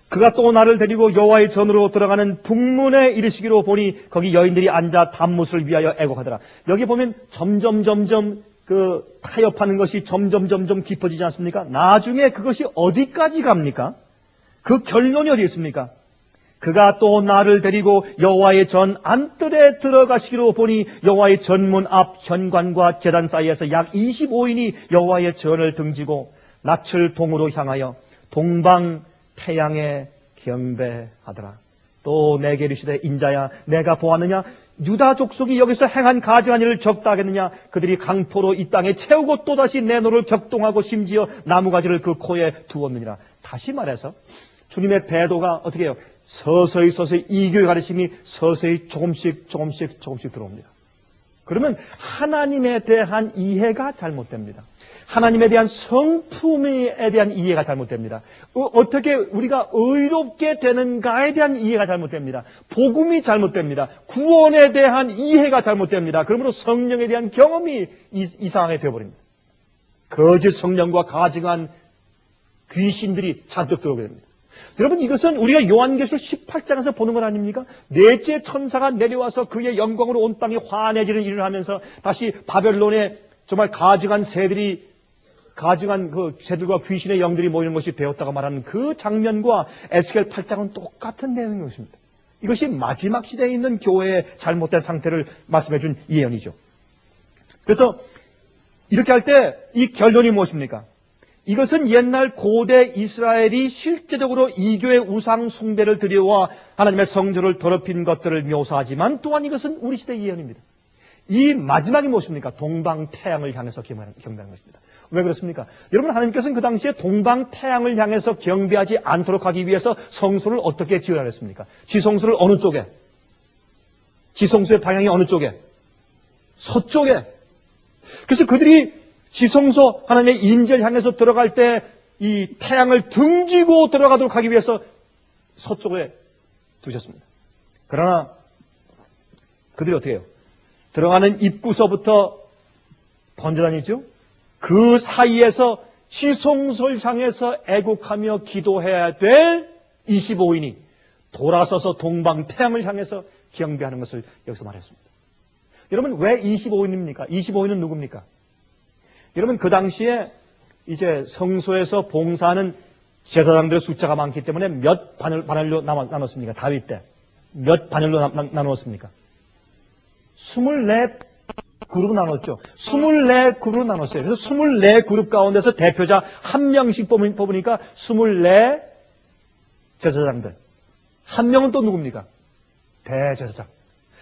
그가 또 나를 데리고 여호와의 전으로 들어가는 북문에 이르시기로 보니 거기 여인들이 앉아 담무스를 위하여 애곡하더라. 여기 보면 점점 그 타협하는 것이 점점 깊어지지 않습니까? 나중에 그것이 어디까지 갑니까? 그 결론이 어디 있습니까? 그가 또 나를 데리고 여호와의 전 안뜰에 들어가시기로 보니 여호와의 전문 앞 현관과 제단 사이에서 약 25인이 여호와의 전을 등지고 낯을 동으로 향하여 동방 태양에 경배하더라. 또 내게 이르시되 인자야 내가 보았느냐 유다 족속이 여기서 행한 가증한 일을 적다 하겠느냐. 그들이 강포로 이 땅에 채우고 또다시 내 노를 격동하고 심지어 나무가지를 그 코에 두었느니라. 다시 말해서 주님의 배도가 어떻게 해요? 서서히 이교의 가르침이 서서히 조금씩 들어옵니다. 그러면 하나님에 대한 이해가 잘못됩니다. 하나님에 대한 성품에 대한 이해가 잘못됩니다. 어떻게 우리가 의롭게 되는가에 대한 이해가 잘못됩니다. 복음이 잘못됩니다. 구원에 대한 이해가 잘못됩니다. 그러므로 성령에 대한 경험이 이상하게 되어버립니다. 거짓 성령과 가증한 귀신들이 잔뜩 들어오게 됩니다. 여러분, 이것은 우리가 요한계시록 18장에서 보는 것 아닙니까? 넷째 천사가 내려와서 그의 영광으로 온 땅이 환해지는 일을 하면서 다시 바벨론에 정말 가증한 그 새들과 귀신의 영들이 모이는 것이 되었다고 말하는 그 장면과 에스겔 8장은 똑같은 내용인 것입니다. 이것이 마지막 시대에 있는 교회의 잘못된 상태를 말씀해 준 예언이죠. 그래서 이렇게 할 때 이 결론이 무엇입니까? 이것은 옛날 고대 이스라엘이 실제적으로 이교의 우상 숭배를 드려와 하나님의 성전을 더럽힌 것들을 묘사하지만 또한 이것은 우리 시대의 예언입니다. 이 마지막이 무엇입니까? 동방태양을 향해서 경배하는 것입니다. 왜 그렇습니까? 여러분, 하나님께서는 그 당시에 동방태양을 향해서 경배하지 않도록 하기 위해서 성소를 어떻게 지으라 했습니까? 지성소를 어느 쪽에? 지성소의 방향이 어느 쪽에? 서쪽에. 그래서 그들이 지성소 하나님의 임재를 향해서 들어갈 때 이 태양을 등지고 들어가도록 하기 위해서 서쪽에 두셨습니다. 그러나 그들이 어떻게 해요? 들어가는 입구서부터 번져다니죠. 그 사이에서 지성소를 향해서 애곡하며 기도해야 될 25인이 돌아서서 동방 태양을 향해서 경배하는 것을 여기서 말했습니다. 여러분, 왜 25인입니까? 25인은 누굽니까? 여러분, 그 당시에 이제 성소에서 봉사하는 제사장들의 숫자가 많기 때문에 몇 반열로 나눴습니까? 다윗 때 몇 반열로 나누었습니까? 24그룹으로 나눴죠. 24그룹으로 나눴어요. 그래서 24그룹 가운데서 대표자 한 명씩 뽑으니까 24 제사장들. 한 명은 또 누굽니까? 대제사장.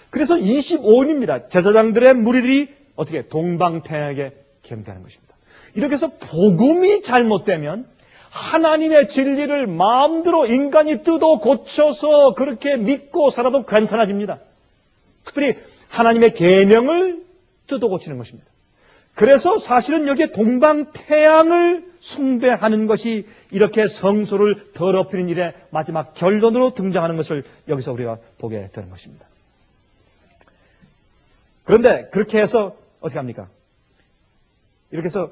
그래서 25인입니다. 제사장들의 무리들이 어떻게 동방태양에게 경배하는 것입니다. 이렇게 해서 복음이 잘못되면 하나님의 진리를 마음대로 인간이 뜯어 고쳐서 그렇게 믿고 살아도 괜찮아집니다. 특별히 하나님의 계명을 뜯어 고치는 것입니다. 그래서 사실은 여기에 동방태양을 숭배하는 것이 이렇게 성소를 더럽히는 일의 마지막 결론으로 등장하는 것을 여기서 우리가 보게 되는 것입니다. 그런데 그렇게 해서 어떻게 합니까? 이렇게 해서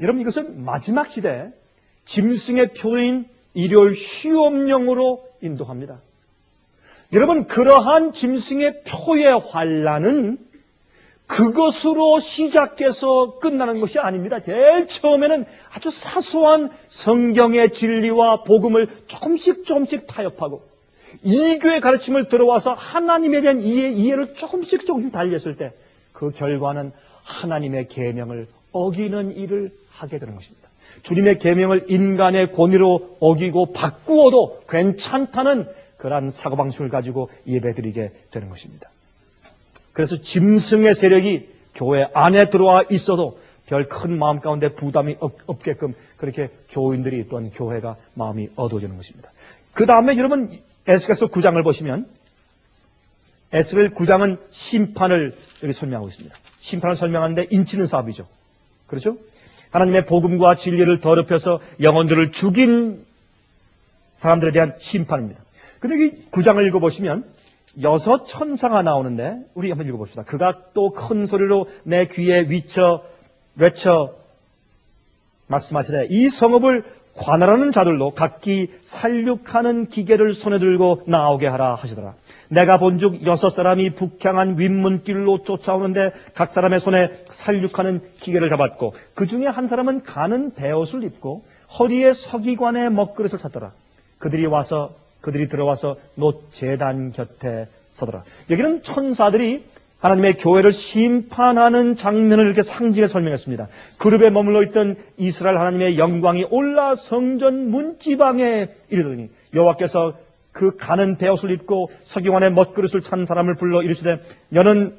여러분, 이것은 마지막 시대에 짐승의 표인 일요일 휴업령으로 인도합니다. 여러분, 그러한 짐승의 표의 환란은 그것으로 시작해서 끝나는 것이 아닙니다. 제일 처음에는 아주 사소한 성경의 진리와 복음을 조금씩 타협하고 이교의 가르침을 들어와서 하나님에 대한 이해를 조금씩 달렸을 때 그 결과는 하나님의 계명을 어기는 일을 하게 되는 것입니다. 주님의 계명을 인간의 권위로 어기고 바꾸어도 괜찮다는 그러한 사고방식을 가지고 예배드리게 되는 것입니다. 그래서 짐승의 세력이 교회 안에 들어와 있어도 별 큰 마음 가운데 부담이 없게끔 그렇게 교인들이 또한 교회가 마음이 어두워지는 것입니다. 그 다음에 여러분, 에스겔서 9장을 보시면 에스겔 9장은 심판을 여기 설명하고 있습니다. 심판을 설명하는데 인치는 사업이죠. 그렇죠? 하나님의 복음과 진리를 더럽혀서 영혼들을 죽인 사람들에 대한 심판입니다. 근데 여기 9장을 읽어보시면 6 천사가 나오는데 우리 한번 읽어봅시다. 그가 또 큰 소리로 내 귀에 외쳐 말씀하시되 이 성읍을 관할하는 자들로 각기 살육하는 기계를 손에 들고 나오게 하라 하시더라. 내가 본즉 6 사람이 북향한 윗문길로 쫓아오는데 각 사람의 손에 살육하는 기계를 잡았고 그 중에 한 사람은 가는 베옷을 입고 허리에 서기관의 먹그릇을 찼더라. 그들이 들어와서 놋 제단 곁에 서더라. 여기는 천사들이 하나님의 교회를 심판하는 장면을 이렇게 상징해 설명했습니다. 그룹에 머물러 있던 이스라엘 하나님의 영광이 올라 성전 문지방에 이르더니 여호와께서 그 가는 베옷을 입고 서기관의 먹그릇을 찬 사람을 불러 이르시되 너는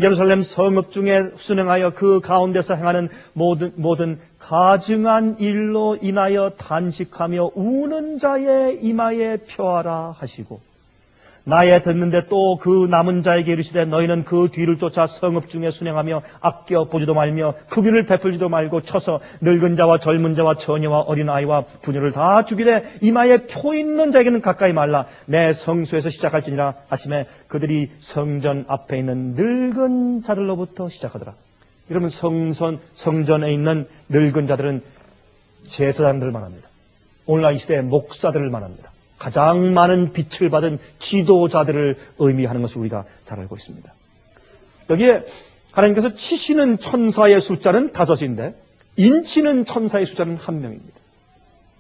예루살렘 성읍 중에 순행하여 그 가운데서 행하는 모든 가증한 일로 인하여 단식하며 우는 자의 이마에 펴하라 하시고 나에 듣는데 또 그 남은 자에게 이르시되 너희는 그 뒤를 쫓아 성읍 중에 순행하며 아껴 보지도 말며 크기를 베풀지도 말고 쳐서 늙은 자와 젊은 자와 처녀와 어린아이와 부녀를 다 죽이되 이마에 표 있는 자에게는 가까이 말라. 내 성소에서 시작할지니라 하시매 그들이 성전 앞에 있는 늙은 자들로부터 시작하더라. 이러면 성전에 있는 늙은 자들은 제사장들을 말합니다. 오늘날 이 시대의 목사들을 말합니다. 가장 많은 빛을 받은 지도자들을 의미하는 것을 우리가 잘 알고 있습니다. 여기에 하나님께서 치시는 천사의 숫자는 5인데 인치는 천사의 숫자는 1명입니다.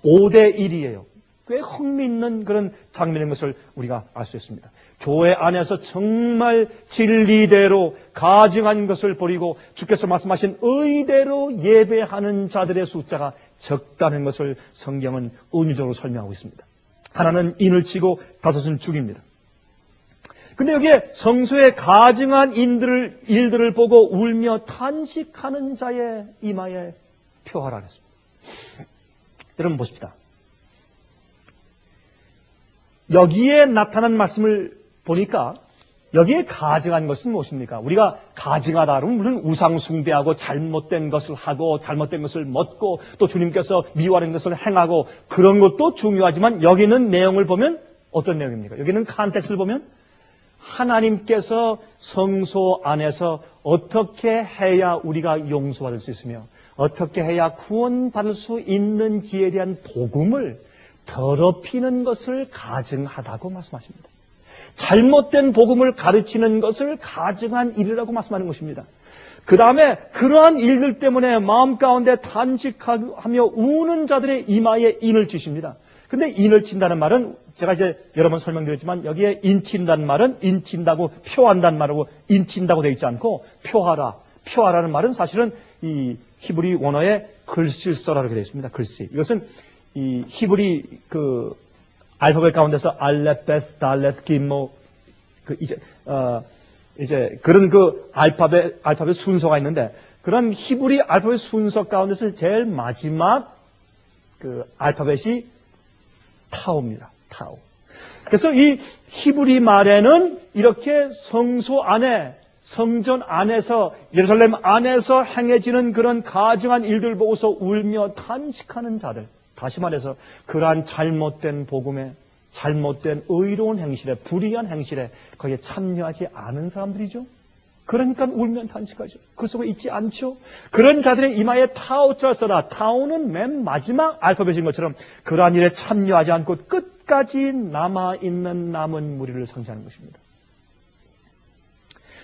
5대 1이에요. 꽤 흥미있는 그런 장면인 것을 우리가 알 수 있습니다. 교회 안에서 정말 진리대로 가증한 것을 버리고 주께서 말씀하신 의대로 예배하는 자들의 숫자가 적다는 것을 성경은 은유적으로 설명하고 있습니다. 하나는 인을 치고 5은 죽입니다. 근데 여기에 성소에 가증한 일들을 보고 울며 탄식하는 자의 이마에 표하라 그랬습니다. 여러분 보십시다. 여기에 나타난 말씀을 보니까 여기에 가증한 것은 무엇입니까? 우리가 가증하다 그러면 무슨 우상 숭배하고 잘못된 것을 하고 잘못된 것을 먹고 또 주님께서 미워하는 것을 행하고 그런 것도 중요하지만 여기 있는 내용을 보면 어떤 내용입니까? 여기는 컨텍스트를 보면 하나님께서 성소 안에서 어떻게 해야 우리가 용서받을 수 있으며 어떻게 해야 구원받을 수 있는지에 대한 복음을 더럽히는 것을 가증하다고 말씀하십니다. 잘못된 복음을 가르치는 것을 가증한 일이라고 말씀하는 것입니다. 그 다음에 그러한 일들 때문에 마음 가운데 탄식하며 우는 자들의 이마에 인을 치십니다. 근데 인을 친다는 말은 제가 이제 여러 번 설명드렸지만 여기에 인친다는 말은 인친다고 표한다는 말하고 인친다고 되어 있지 않고 표하라는 말은 사실은 이 히브리 원어의 글씨를 써라라고 되어 있습니다. 글씨. 이것은 이 히브리 그 알파벳 가운데서 알렙, 달렛, 김모 이제 그런 그 알파벳 순서가 있는데 그런 히브리 알파벳 순서 가운데서 제일 마지막 그 알파벳이 타오입니다. 타오. 그래서 이 히브리 말에는 이렇게 성소 안에 성전 안에서 예루살렘 안에서 행해지는 그런 가증한 일들 보고서 울며 탄식하는 자들, 다시 말해서 그러한 잘못된 복음에 잘못된 의로운 행실에 불의한 행실에 거기에 참여하지 않은 사람들이죠. 그러니까 울면 탄식하죠. 그 속에 있지 않죠. 그런 자들의 이마에 타오자를 써라. 타오는 맨 마지막 알파벳인 것처럼 그러한 일에 참여하지 않고 끝까지 남아있는 남은 무리를 상징하는 것입니다.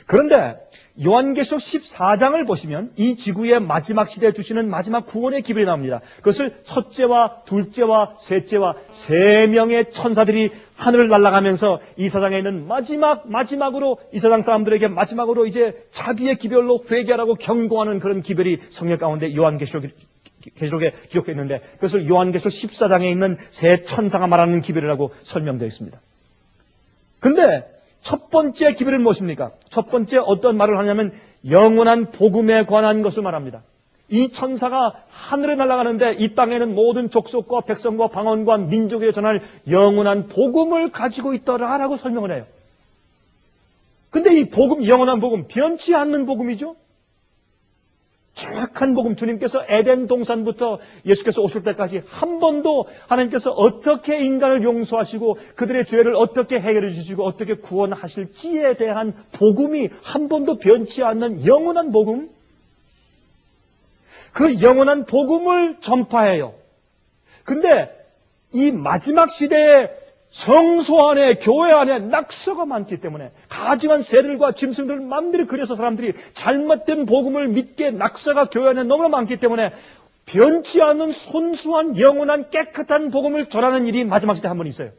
그런데 요한계시록 14장을 보시면 이 지구의 마지막 시대에 주시는 마지막 구원의 기별이 나옵니다. 그것을 첫째와 둘째와 셋째와 3명의 천사들이 하늘을 날아가면서 이 세상에 있는 마지막으로 이 세상 사람들에게 마지막으로 이제 자기의 기별로 회개하라고 경고하는 그런 기별이 성경 가운데 요한계시록에 기록되어 있는데 그것을 요한계시록 14장에 있는 세 천사가 말하는 기별이라고 설명되어 있습니다. 근데 첫 번째 기별은 무엇입니까? 첫 번째 어떤 말을 하냐면 영원한 복음에 관한 것을 말합니다. 이 천사가 하늘에 날아가는데 이 땅에는 모든 족속과 백성과 방언과 민족에 전할 영원한 복음을 가지고 있더라라고 설명을 해요. 근데 이 복음, 영원한 복음, 변치 않는 복음이죠. 정확한 복음, 주님께서 에덴 동산부터 예수께서 오실 때까지 한 번도 하나님께서 어떻게 인간을 용서하시고 그들의 죄를 어떻게 해결해 주시고 어떻게 구원하실지에 대한 복음이 한 번도 변치 않는 영원한 복음, 그 영원한 복음을 전파해요. 근데 이 마지막 시대에 성소 안에, 교회 안에 낙서가 많기 때문에 가증한 새들과 짐승들을 마음대로 그려서 사람들이 잘못된 복음을 믿게 낙서가 교회 안에 너무나 많기 때문에 변치 않는 순수한 영원한 깨끗한 복음을 전하는 일이 마지막 시대에 한 번 있어요.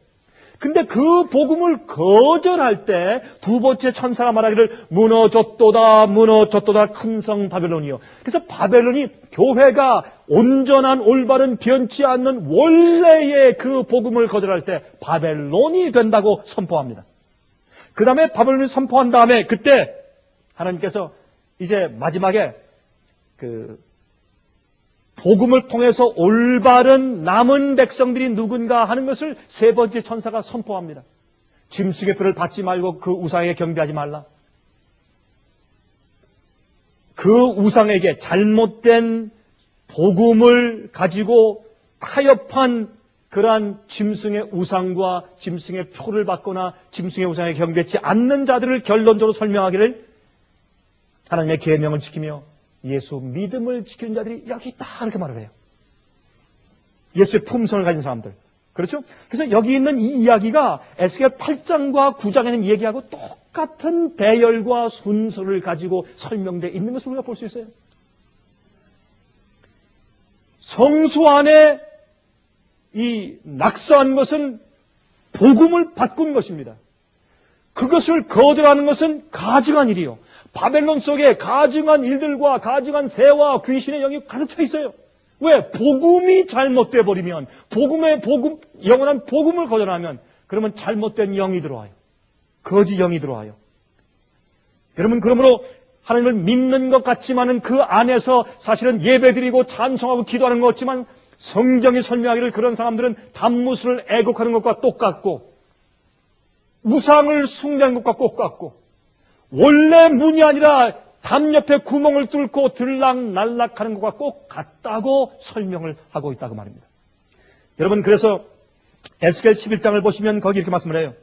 근데 그 복음을 거절할 때 두 번째 천사가 말하기를 무너졌도다 큰 성 바벨론이요. 그래서 바벨론이 교회가 온전한 올바른 변치 않는 원래의 그 복음을 거절할 때 바벨론이 된다고 선포합니다. 그 다음에 바벨론이 선포한 다음에 그때 하나님께서 이제 마지막에 그 복음을 통해서 올바른 남은 백성들이 누군가 하는 것을 세 번째 천사가 선포합니다. 짐승의 표를 받지 말고 그 우상에게 경배하지 말라. 그 우상에게 잘못된 복음을 가지고 타협한 그러한 짐승의 우상과 짐승의 표를 받거나 짐승의 우상에 경배치 않는 자들을 결론적으로 설명하기를 하나님의 계명을 지키며 예수 믿음을 지키는 자들이 여기 있다 이렇게 말을 해요. 예수의 품성을 가진 사람들. 그렇죠? 그래서 여기 있는 이 이야기가 에스겔 8장과 9장에는 얘기하고 똑같은 배열과 순서를 가지고 설명되어 있는 것을 우리가 볼 수 있어요. 성소 안에 이 낙서한 것은 복음을 바꾼 것입니다. 그것을 거절하는 것은 가증한 일이요. 바벨론 속에 가증한 일들과 가증한 새와 귀신의 영이 가득 차 있어요. 왜? 복음이 잘못돼 버리면, 영원한 복음을 거절하면, 그러면 잘못된 영이 들어와요. 거짓 영이 들어와요. 여러분, 그러므로 하나님을 믿는 것 같지만은 그 안에서 사실은 예배드리고 찬송하고 기도하는 것 같지만 성경이 설명하기를 그런 사람들은 단무술을 애곡하는 것과 똑같고 우상을 숭배하는 것과 똑같고 원래 문이 아니라 담 옆에 구멍을 뚫고 들락날락하는 것과 꼭 같다고 설명을 하고 있다고 말입니다. 여러분, 그래서 에스겔 11장을 보시면 거기 이렇게 말씀을 해요.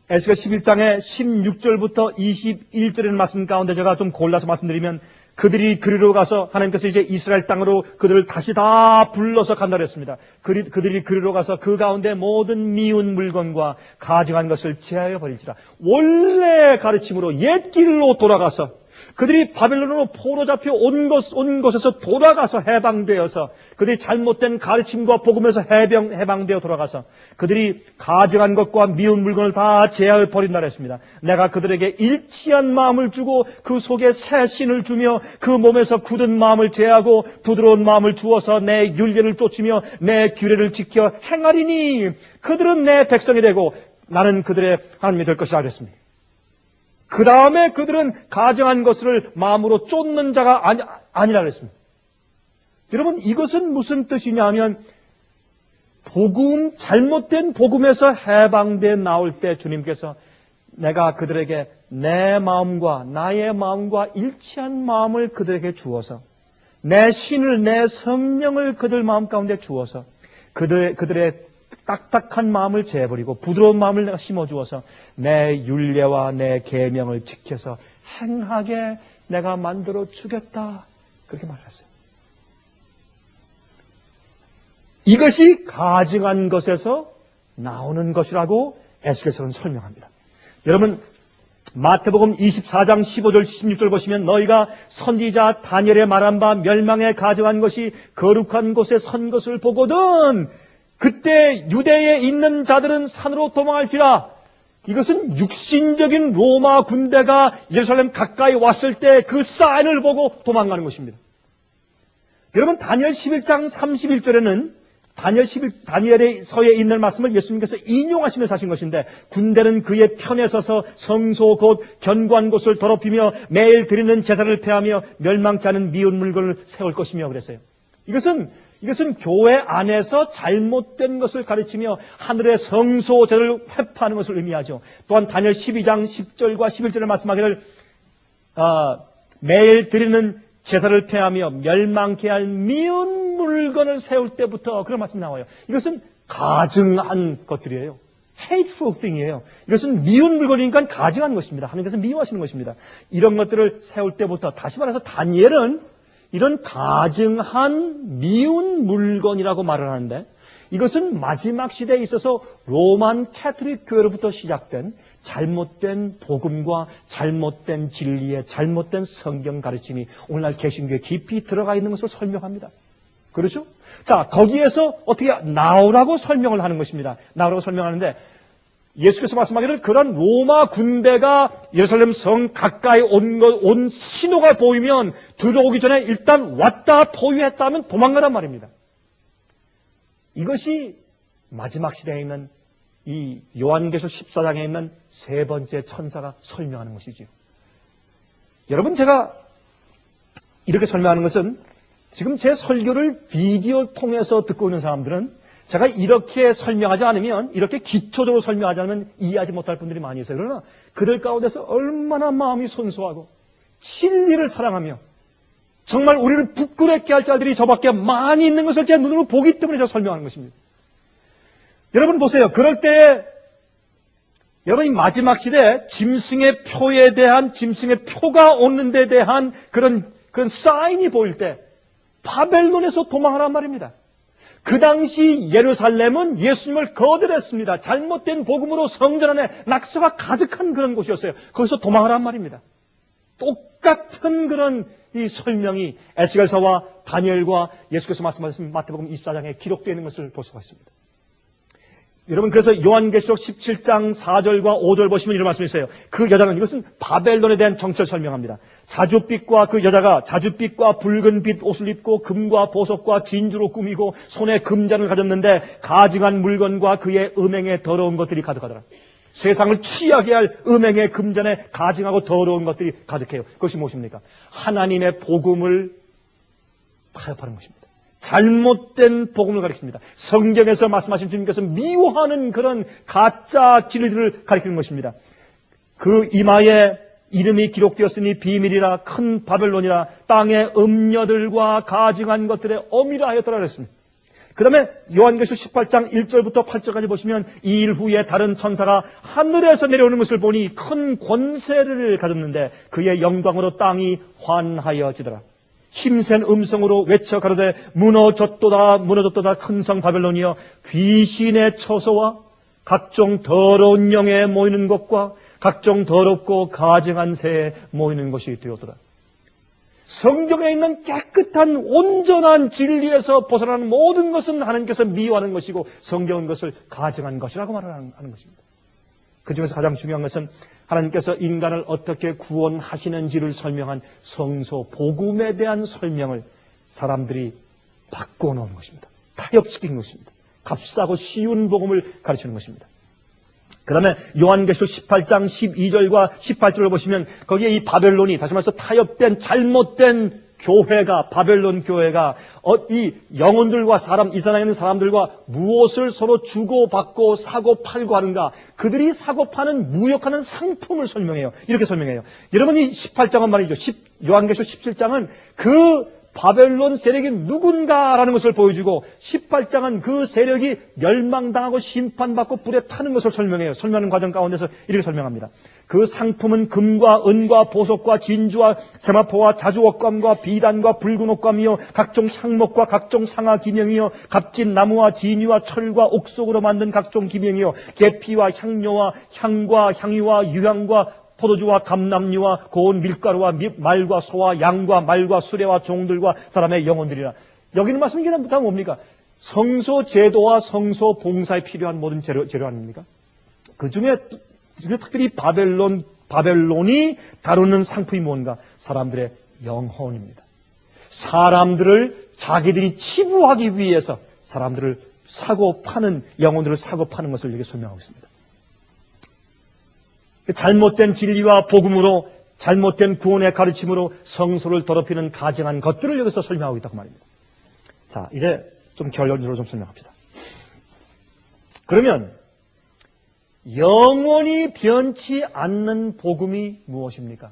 에스겔 11장의 16절부터 21절의 말씀 가운데 제가 좀 골라서 말씀드리면 그들이 그리로 가서 하나님께서 이제 이스라엘 땅으로 그들을 다시 다 불러서 간다 그랬습니다. 그들이 그리로 가서 그 가운데 모든 미운 물건과 가증한 것을 제하여 버릴지라. 원래 가르침으로 옛 길로 돌아가서 그들이 바벨론으로 포로 잡혀 온 곳에서 돌아가서 해방되어서 그들이 잘못된 가르침과 복음에서 해방되어 돌아가서 그들이 가증한 것과 미운 물건을 다 제하여 버린다 그랬습니다. 내가 그들에게 일치한 마음을 주고 그 속에 새 신을 주며 그 몸에서 굳은 마음을 제하고 부드러운 마음을 주어서 내 율례를 쫓으며 내 규례를 지켜 행하리니 그들은 내 백성이 되고 나는 그들의 하나님이 될 것이라 그랬습니다. 그 다음에 그들은 가증한 것을 마음으로 쫓는 자가 아니라 그랬습니다. 여러분, 이것은 무슨 뜻이냐 하면 잘못된 복음에서 해방돼 나올 때 주님께서 내가 그들에게 내 마음과 나의 마음과 일치한 마음을 그들에게 주어서 내 신을, 내 성령을 그들 마음 가운데 주어서 그들의 딱딱한 마음을 재버리고 부드러운 마음을 내가 심어주어서 내 율례와 내 계명을 지켜서 행하게 내가 만들어 주겠다. 그렇게 말했어요. 이것이 가증한 것에서 나오는 것이라고 에스겔서는 설명합니다. 여러분, 마태복음 24장 15절 16절 보시면 너희가 선지자 다니엘의 말한 바 멸망에 가증한 것이 거룩한 곳에 선 것을 보거든 그때 유대에 있는 자들은 산으로 도망할지라. 이것은 육신적인 로마 군대가 예루살렘 가까이 왔을 때 그 사인을 보고 도망가는 것입니다. 여러분, 다니엘 11장 31절에는 다니엘의 서에 있는 말씀을 예수님께서 인용하시면서 하신 것인데 군대는 그의 편에 서서 성소 곧 견고한 곳을 더럽히며 매일 드리는 제사를 폐하며 멸망케 하는 미운 물건을 세울 것이며 그랬어요. 이것은 교회 안에서 잘못된 것을 가르치며 하늘의 성소제를 회파하는 것을 의미하죠. 또한 다니엘 12장 10절과 11절에 말씀하기를 매일 드리는 제사를 폐하며 멸망케 할 미운 물건을 세울 때부터 그런 말씀이 나와요. 이것은 가증한 것들이에요. hateful thing이에요. 이것은 미운 물건이니까 가증한 것입니다. 하나님께서 미워하시는 것입니다. 이런 것들을 세울 때부터 다시 말해서 다니엘은 이런 가증한 미운 물건이라고 말을 하는데 이것은 마지막 시대에 있어서 로만 캐톨릭 교회로부터 시작된 잘못된 복음과 잘못된 진리의 잘못된 성경 가르침이 오늘날 개신교에 깊이 들어가 있는 것을 설명합니다. 그렇죠? 자, 거기에서 어떻게 나오라고 설명을 하는 것입니다. 나오라고 설명하는데 예수께서 말씀하기를 그런 로마 군대가 예루살렘 성 가까이 온 신호가 보이면 들어오기 전에 일단 왔다 포위했다 하면 도망가란 말입니다. 이것이 마지막 시대에 있는 이 요한계시록 14장에 있는 세 번째 천사가 설명하는 것이지요. 여러분, 제가 이렇게 설명하는 것은 지금 제 설교를 비디오 통해서 듣고 있는 사람들은 제가 이렇게 설명하지 않으면, 이렇게 기초적으로 설명하지 않으면 이해하지 못할 분들이 많이 있어요. 그러나 그들 가운데서 얼마나 마음이 순수하고 진리를 사랑하며 정말 우리를 부끄럽게 할 자들이 저밖에 많이 있는 것을 제 눈으로 보기 때문에 제가 설명하는 것입니다. 여러분 보세요. 그럴 때 여러분 이 마지막 시대에 짐승의 표에 대한, 짐승의 표가 오는 데 대한 그런 사인이 보일 때 바벨론에서 도망하란 말입니다. 그 당시 예루살렘은 예수님을 거절했습니다. 잘못된 복음으로 성전 안에 낙서가 가득한 그런 곳이었어요. 거기서 도망하란 말입니다. 똑같은 그런 이 설명이 에스겔서와 다니엘과 예수께서 말씀하신 마태복음 24장에 기록되어 있는 것을 볼 수가 있습니다. 여러분 그래서 요한계시록 17장 4절과 5절 보시면 이런 말씀이 있어요. 그 여자는, 이것은 바벨론에 대한 정체를 설명합니다. 자줏빛과 그 여자가 자줏빛과 붉은 빛 옷을 입고 금과 보석과 진주로 꾸미고 손에 금잔을 가졌는데 가증한 물건과 그의 음행에 더러운 것들이 가득하더라. 세상을 취하게 할 음행의 금잔에 가증하고 더러운 것들이 가득해요. 그것이 무엇입니까? 하나님의 복음을 타협하는 것입니다. 잘못된 복음을 가리킵니다. 성경에서 말씀하신 주님께서 미워하는 그런 가짜 진리들을 가리키는 것입니다. 그 이마에 이름이 기록되었으니 비밀이라 큰 바벨론이라 땅의 음녀들과 가증한 것들의 어미라 하였더라 그랬습니다. 그 다음에 요한계시록 18장 1절부터 8절까지 보시면 이 일 후에 다른 천사가 하늘에서 내려오는 것을 보니 큰 권세를 가졌는데 그의 영광으로 땅이 환하여지더라. 힘센 음성으로 외쳐 가로되 무너졌도다 무너졌도다 큰 성 바벨론이여 귀신의 처소와 각종 더러운 영에 모이는 것과 각종 더럽고 가증한 새에 모이는 것이 되었도다. 성경에 있는 깨끗한 온전한 진리에서 벗어나는 모든 것은 하나님께서 미워하는 것이고 성경은 그것을 가증한 것이라고 말하는 것입니다. 그 중에서 가장 중요한 것은 하나님께서 인간을 어떻게 구원하시는지를 설명한 성서 복음에 대한 설명을 사람들이 바꿔 놓은 것입니다. 타협시킨 것입니다. 값싸고 쉬운 복음을 가르치는 것입니다. 그 다음에 요한계시록 18장 12절과 18절을 보시면 거기에 이 바벨론이, 다시 말해서 타협된 잘못된 교회가, 바벨론 교회가 이 영혼들과 이 세상에 있는 사람들과 무엇을 서로 주고받고 사고팔고 하는가, 그들이 사고파는 무역하는 상품을 설명해요. 이렇게 설명해요. 여러분이 18장은 말이죠. 요한계시록 17장은 그 바벨론 세력이 누군가라는 것을 보여주고 18장은 그 세력이 멸망당하고 심판받고 불에 타는 것을 설명해요. 설명하는 과정 가운데서 이렇게 설명합니다. 그 상품은 금과 은과 보석과 진주와 세마포와 자주옥감과 비단과 붉은 옥감이요 각종 향목과 각종 상아 기명이요 값진 나무와 진유와 철과 옥석으로 만든 각종 기명이요 계피와 향료와 향과 향유와 유향과 포도주와 감람류와 고운 밀가루와 말과 소와 양과 말과 수레와 종들과 사람의 영혼들이라. 여기는 말씀이 다 뭡니까? 성소 제도와 성소 봉사에 필요한 모든 재료 아닙니까? 그 중에 특별히 바벨론이 다루는 상품이 뭔가? 사람들의 영혼입니다. 사람들을 자기들이 치부하기 위해서 사람들을 사고 파는, 영혼들을 사고 파는 것을 여기 설명하고 있습니다. 잘못된 진리와 복음으로, 잘못된 구원의 가르침으로 성소를 더럽히는 가증한 것들을 여기서 설명하고 있다고 말입니다. 자, 이제 좀 결론적으로 좀 설명합시다. 그러면 영원히 변치 않는 복음이 무엇입니까?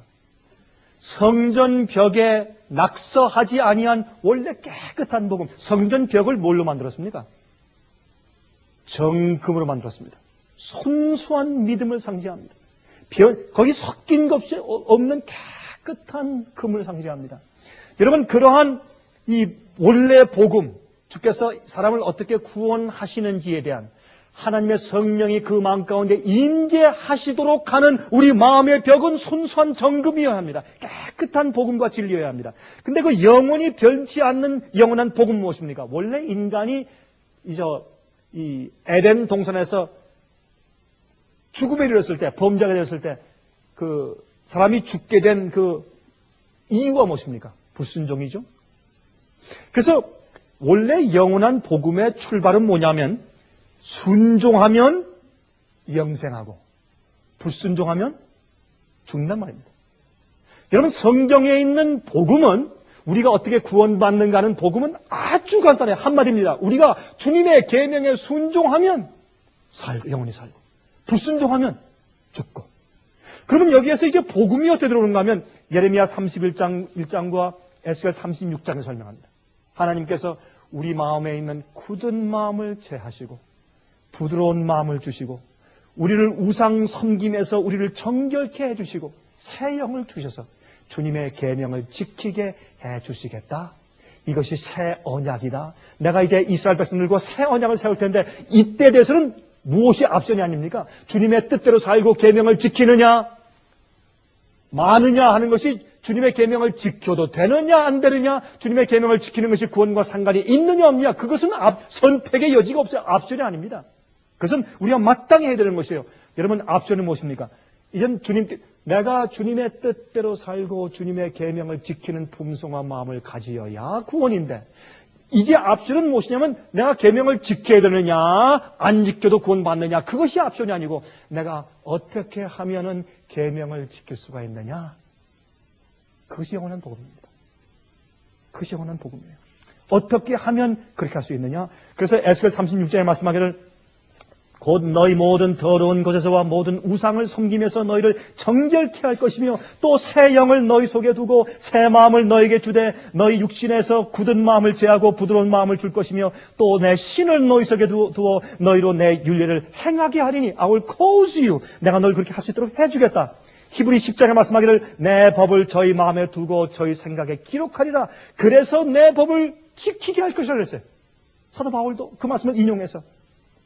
성전 벽에 낙서하지 아니한 원래 깨끗한 복음. 성전 벽을 뭘로 만들었습니까? 정금으로 만들었습니다. 순수한 믿음을 상징합니다. 거기 섞인 것이 없는 깨끗한 금을 상징합니다. 여러분, 그러한 이 원래 복음, 주께서 사람을 어떻게 구원하시는지에 대한 하나님의 성령이 그 마음 가운데 임재하시도록 하는 우리 마음의 벽은 순수한 정금이어야 합니다. 깨끗한 복음과 진리여야 합니다. 근데 그 영원히 변치 않는 영원한 복음 무엇입니까? 원래 인간이 이 에덴 동산에서 죽음에 이르렀을 때, 범죄가 되었을 때, 그 사람이 죽게 된 그 이유가 무엇입니까? 불순종이죠. 그래서 원래 영원한 복음의 출발은 뭐냐면, 순종하면 영생하고, 불순종하면 죽는단 말입니다. 여러분, 성경에 있는 복음은 우리가 어떻게 구원받는가는 복음은 아주 간단해요. 한마디입니다. 우리가 주님의 계명에 순종하면 영원히 살고, 불순종하면 죽고. 그러면 여기에서 이제 복음이 어떻게 들어오는가 하면 예레미야 31장 1장과 에스겔 36장에 설명합니다. 하나님께서 우리 마음에 있는 굳은 마음을 제하시고 부드러운 마음을 주시고 우리를 우상 섬김에서 우리를 정결케 해주시고 새 영을 주셔서 주님의 계명을 지키게 해주시겠다. 이것이 새 언약이다. 내가 이제 이스라엘 백성들과 새 언약을 세울 텐데 이때 대해서는 무엇이 앞선이 아닙니까? 주님의 뜻대로 살고 계명을 지키느냐 마느냐 하는 것이 주님의 계명을 지켜도 되느냐 안 되느냐, 주님의 계명을 지키는 것이 구원과 상관이 있느냐 없느냐, 그것은 선택의 여지가 없어요. 앞선이 아닙니다. 그것은 우리가 마땅히 해야 되는 것이에요. 여러분, 앞선은 무엇입니까? 이젠 내가 주님의 뜻대로 살고 주님의 계명을 지키는 풍성한 마음을 가지어야 구원인데, 이제 앞선은 무엇이냐면 내가 계명을 지켜야 되느냐 안 지켜도 구원받느냐, 그것이 앞선이 아니고 내가 어떻게 하면은 계명을 지킬 수가 있느냐, 그것이 영원한 복음입니다. 그것이 영원한 복음이에요. 어떻게 하면 그렇게 할 수 있느냐. 그래서 에스겔 36장에 말씀하기를 곧 너희 모든 더러운 것에서와 모든 우상을 섬기면서 너희를 정결케 할 것이며 또 새 영을 너희 속에 두고 새 마음을 너희에게 주되 너희 육신에서 굳은 마음을 제하고 부드러운 마음을 줄 것이며 또 내 신을 너희 속에 두어 너희로 내 윤례를 행하게 하리니 I will cause you. 내가 너를 그렇게 할 수 있도록 해주겠다. 히브리 10장에 말씀하기를 내 법을 저희 마음에 두고 저희 생각에 기록하리라. 그래서 내 법을 지키게 할 것이라 그랬어요. 사도 바울도 그 말씀을 인용해서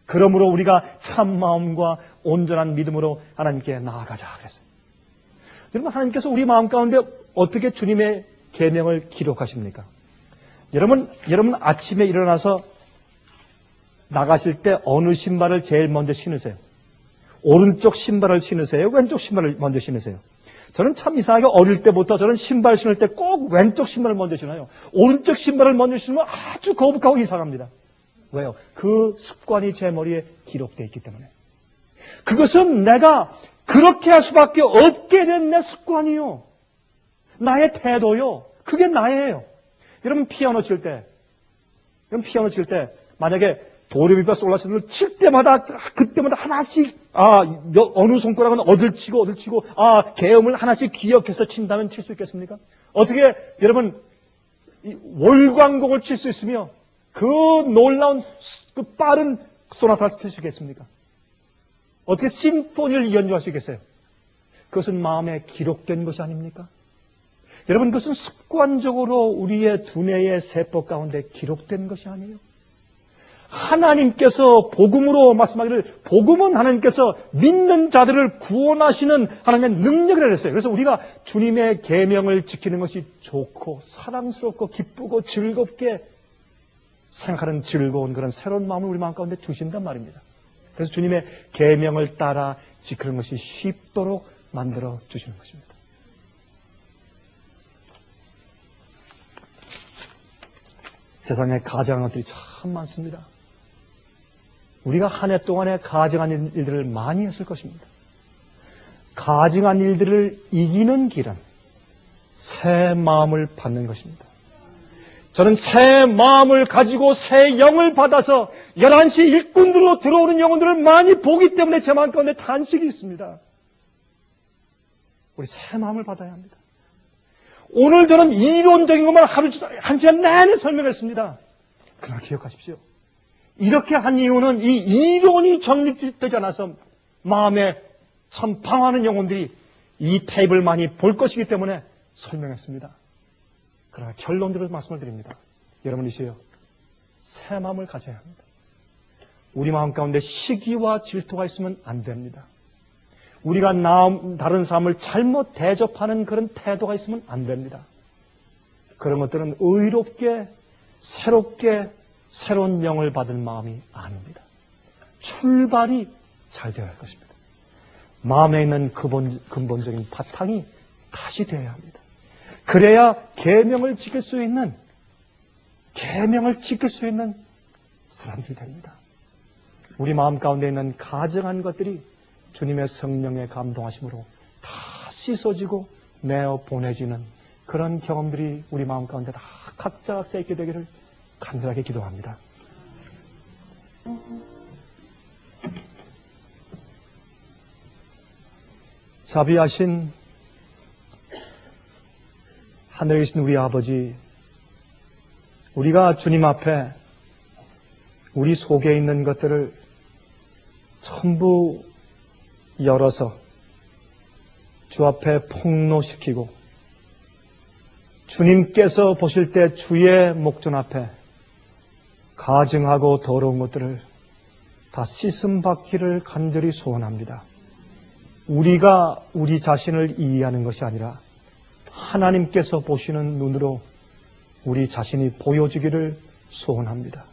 그러므로 우리가 참 마음과 온전한 믿음으로 하나님께 나아가자 그랬어요. 여러분, 하나님께서 우리 마음 가운데 어떻게 주님의 계명을 기록하십니까? 여러분 아침에 일어나서 나가실 때 어느 신발을 제일 먼저 신으세요? 오른쪽 신발을 신으세요? 왼쪽 신발을 먼저 신으세요? 저는 참 이상하게 어릴 때부터 저는 신발 신을 때 꼭 왼쪽 신발을 먼저 신어요. 오른쪽 신발을 먼저 신으면 아주 거북하고 이상합니다. 왜요? 그 습관이 제 머리에 기록되어 있기 때문에. 그것은 내가 그렇게 할 수밖에 없게 된 내 습관이요. 나의 태도요. 그게 나예요. 여러분 피아노 칠 때 만약에 도레미파 솔라시도를 칠 때마다 그때마다 하나씩 어느 손가락은 어딜 치고 계음을 하나씩 기억해서 친다면 칠 수 있겠습니까? 어떻게 여러분 월광곡을 칠 수 있으며 그 놀라운 그 빠른 소나타를 칠 수 있겠습니까? 어떻게 심포니를 연주할 수 있겠어요? 그것은 마음에 기록된 것이 아닙니까? 여러분, 그것은 습관적으로 우리의 두뇌의 세포 가운데 기록된 것이 아니에요. 하나님께서 복음으로 말씀하기를 복음은 하나님께서 믿는 자들을 구원하시는 하나님의 능력이라고 했어요. 그래서 우리가 주님의 계명을 지키는 것이 좋고 사랑스럽고 기쁘고 즐겁게 생각하는 즐거운 그런 새로운 마음을 우리 마음 가운데 주신단 말입니다. 그래서 주님의 계명을 따라 지키는 것이 쉽도록 만들어 주시는 것입니다. 세상에 가증한 것들이 참 많습니다. 우리가 한 해 동안에 가증한 일들을 많이 했을 것입니다. 가증한 일들을 이기는 길은 새 마음을 받는 것입니다. 저는 새 마음을 가지고 새 영을 받아서 11시 일꾼들로 들어오는 영혼들을 많이 보기 때문에 제 마음 가운데 탄식이 있습니다. 우리 새 마음을 받아야 합니다. 오늘 저는 이론적인 것만 한 시간 내내 설명했습니다. 그러나 기억하십시오. 이렇게 한 이유는 이 이론이 정립되지 않아서 마음에 참 방황하는 영혼들이 이 테이프를 많이 볼 것이기 때문에 설명했습니다. 그러나 결론적으로 말씀을 드립니다. 여러분이시여, 새 마음을 가져야 합니다. 우리 마음 가운데 시기와 질투가 있으면 안 됩니다. 우리가 다른 사람을 잘못 대접하는 그런 태도가 있으면 안 됩니다. 그런 것들은 의롭게, 새롭게, 새로운 영을 받은 마음이 아닙니다. 출발이 잘 되어야 할 것입니다. 마음에 있는 근본적인 바탕이 다시 되어야 합니다. 그래야 계명을 지킬 수 있는 사람들이 됩니다. 우리 마음 가운데 있는 가증한 것들이 주님의 성령의 감동하심으로 다 씻어지고 내어 보내지는 그런 경험들이 우리 마음 가운데 다 각자 있게 되기를 간절하게 기도합니다. 자비하신 하늘에 계신 우리 아버지, 우리가 주님 앞에 우리 속에 있는 것들을 전부 열어서 주 앞에 폭로시키고 주님께서 보실 때 주의 목전 앞에 가증하고 더러운 것들을 다 씻음받기를 간절히 소원합니다. 우리가 우리 자신을 이해하는 것이 아니라 하나님께서 보시는 눈으로 우리 자신이 보여주기를 소원합니다.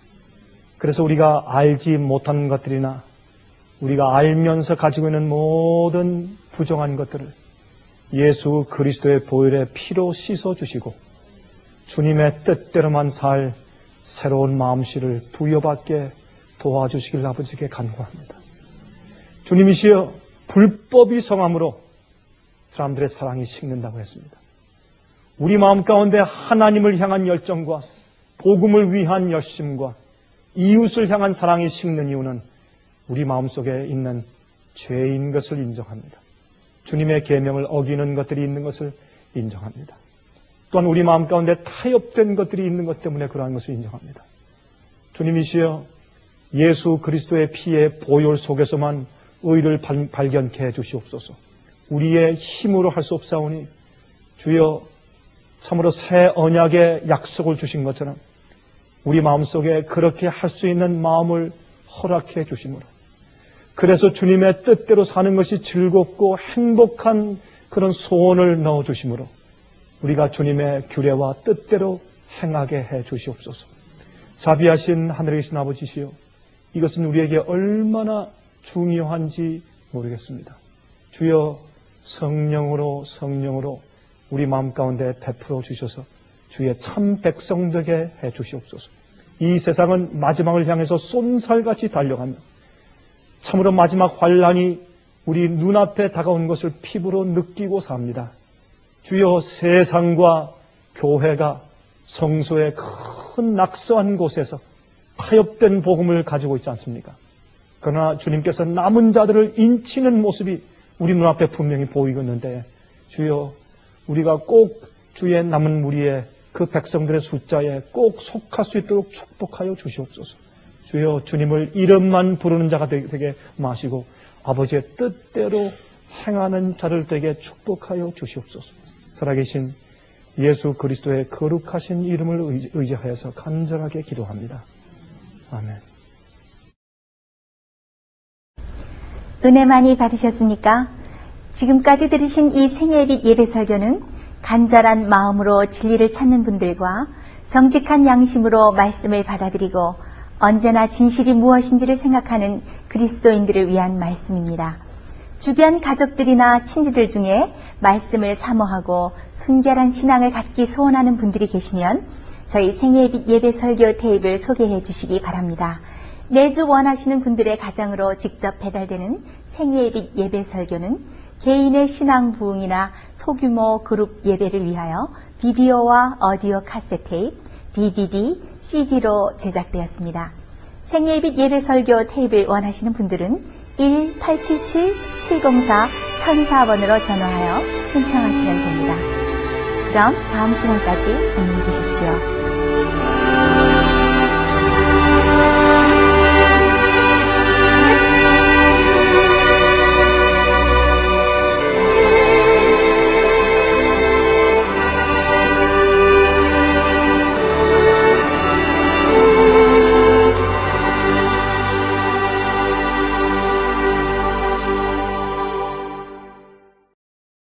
그래서 우리가 알지 못하는 것들이나 우리가 알면서 가지고 있는 모든 부정한 것들을 예수 그리스도의 보혈의 피로 씻어주시고 주님의 뜻대로만 살 새로운 마음씨를 부여받게 도와주시길 아버지께 간구합니다. 주님이시여, 불법이 성함으로 사람들의 사랑이 식는다고 했습니다. 우리 마음 가운데 하나님을 향한 열정과 복음을 위한 열심과 이웃을 향한 사랑이 식는 이유는 우리 마음속에 있는 죄인 것을 인정합니다. 주님의 계명을 어기는 것들이 있는 것을 인정합니다. 또한 우리 마음 가운데 타협된 것들이 있는 것 때문에 그러한 것을 인정합니다. 주님이시여, 예수 그리스도의 피의 보혈 속에서만 의를 발견케 해주시옵소서. 우리의 힘으로 할 수 없사오니 주여, 참으로 새 언약의 약속을 주신 것처럼 우리 마음속에 그렇게 할 수 있는 마음을 허락해 주심으로, 그래서 주님의 뜻대로 사는 것이 즐겁고 행복한 그런 소원을 넣어주심으로 우리가 주님의 규례와 뜻대로 행하게 해 주시옵소서. 자비하신 하늘에 계신 아버지시여, 이것은 우리에게 얼마나 중요한지 모르겠습니다. 주여, 성령으로 우리 마음 가운데 베풀어 주셔서 주의 참 백성 되게 해 주시옵소서. 이 세상은 마지막을 향해서 쏜살같이 달려가며 참으로 마지막 환란이 우리 눈앞에 다가온 것을 피부로 느끼고 삽니다. 주여, 세상과 교회가 성소의 큰 낙서한 곳에서 타협된 복음을 가지고 있지 않습니까? 그러나 주님께서 남은 자들을 인치는 모습이 우리 눈앞에 분명히 보이고 있는데, 주여, 우리가 꼭 주의 남은 무리의 그 백성들의 숫자에 꼭 속할 수 있도록 축복하여 주시옵소서. 주여, 주님을 이름만 부르는 자가 되게 마시고 아버지의 뜻대로 행하는 자를 되게 축복하여 주시옵소서. 살아계신 예수 그리스도의 거룩하신 이름을 의지하여서 간절하게 기도합니다. 아멘. 은혜 많이 받으셨습니까? 지금까지 들으신 이 생애빛 예배 설교는 간절한 마음으로 진리를 찾는 분들과 정직한 양심으로 말씀을 받아들이고 언제나 진실이 무엇인지를 생각하는 그리스도인들을 위한 말씀입니다. 주변 가족들이나 친지들 중에 말씀을 사모하고 순결한 신앙을 갖기 소원하는 분들이 계시면 저희 생애빛 예배 설교 테이프를 소개해 주시기 바랍니다. 매주 원하시는 분들의 가정으로 직접 배달되는 생애빛 예배 설교는 개인의 신앙 부흥이나 소규모 그룹 예배를 위하여 비디오와 오디오 카세트 테이프, DVD, CD로 제작되었습니다. 생애빛 예배 설교 테이프를 원하시는 분들은 1-877-704-1004번으로 전화하여 신청하시면 됩니다. 그럼 다음 시간까지 안녕히 계십시오.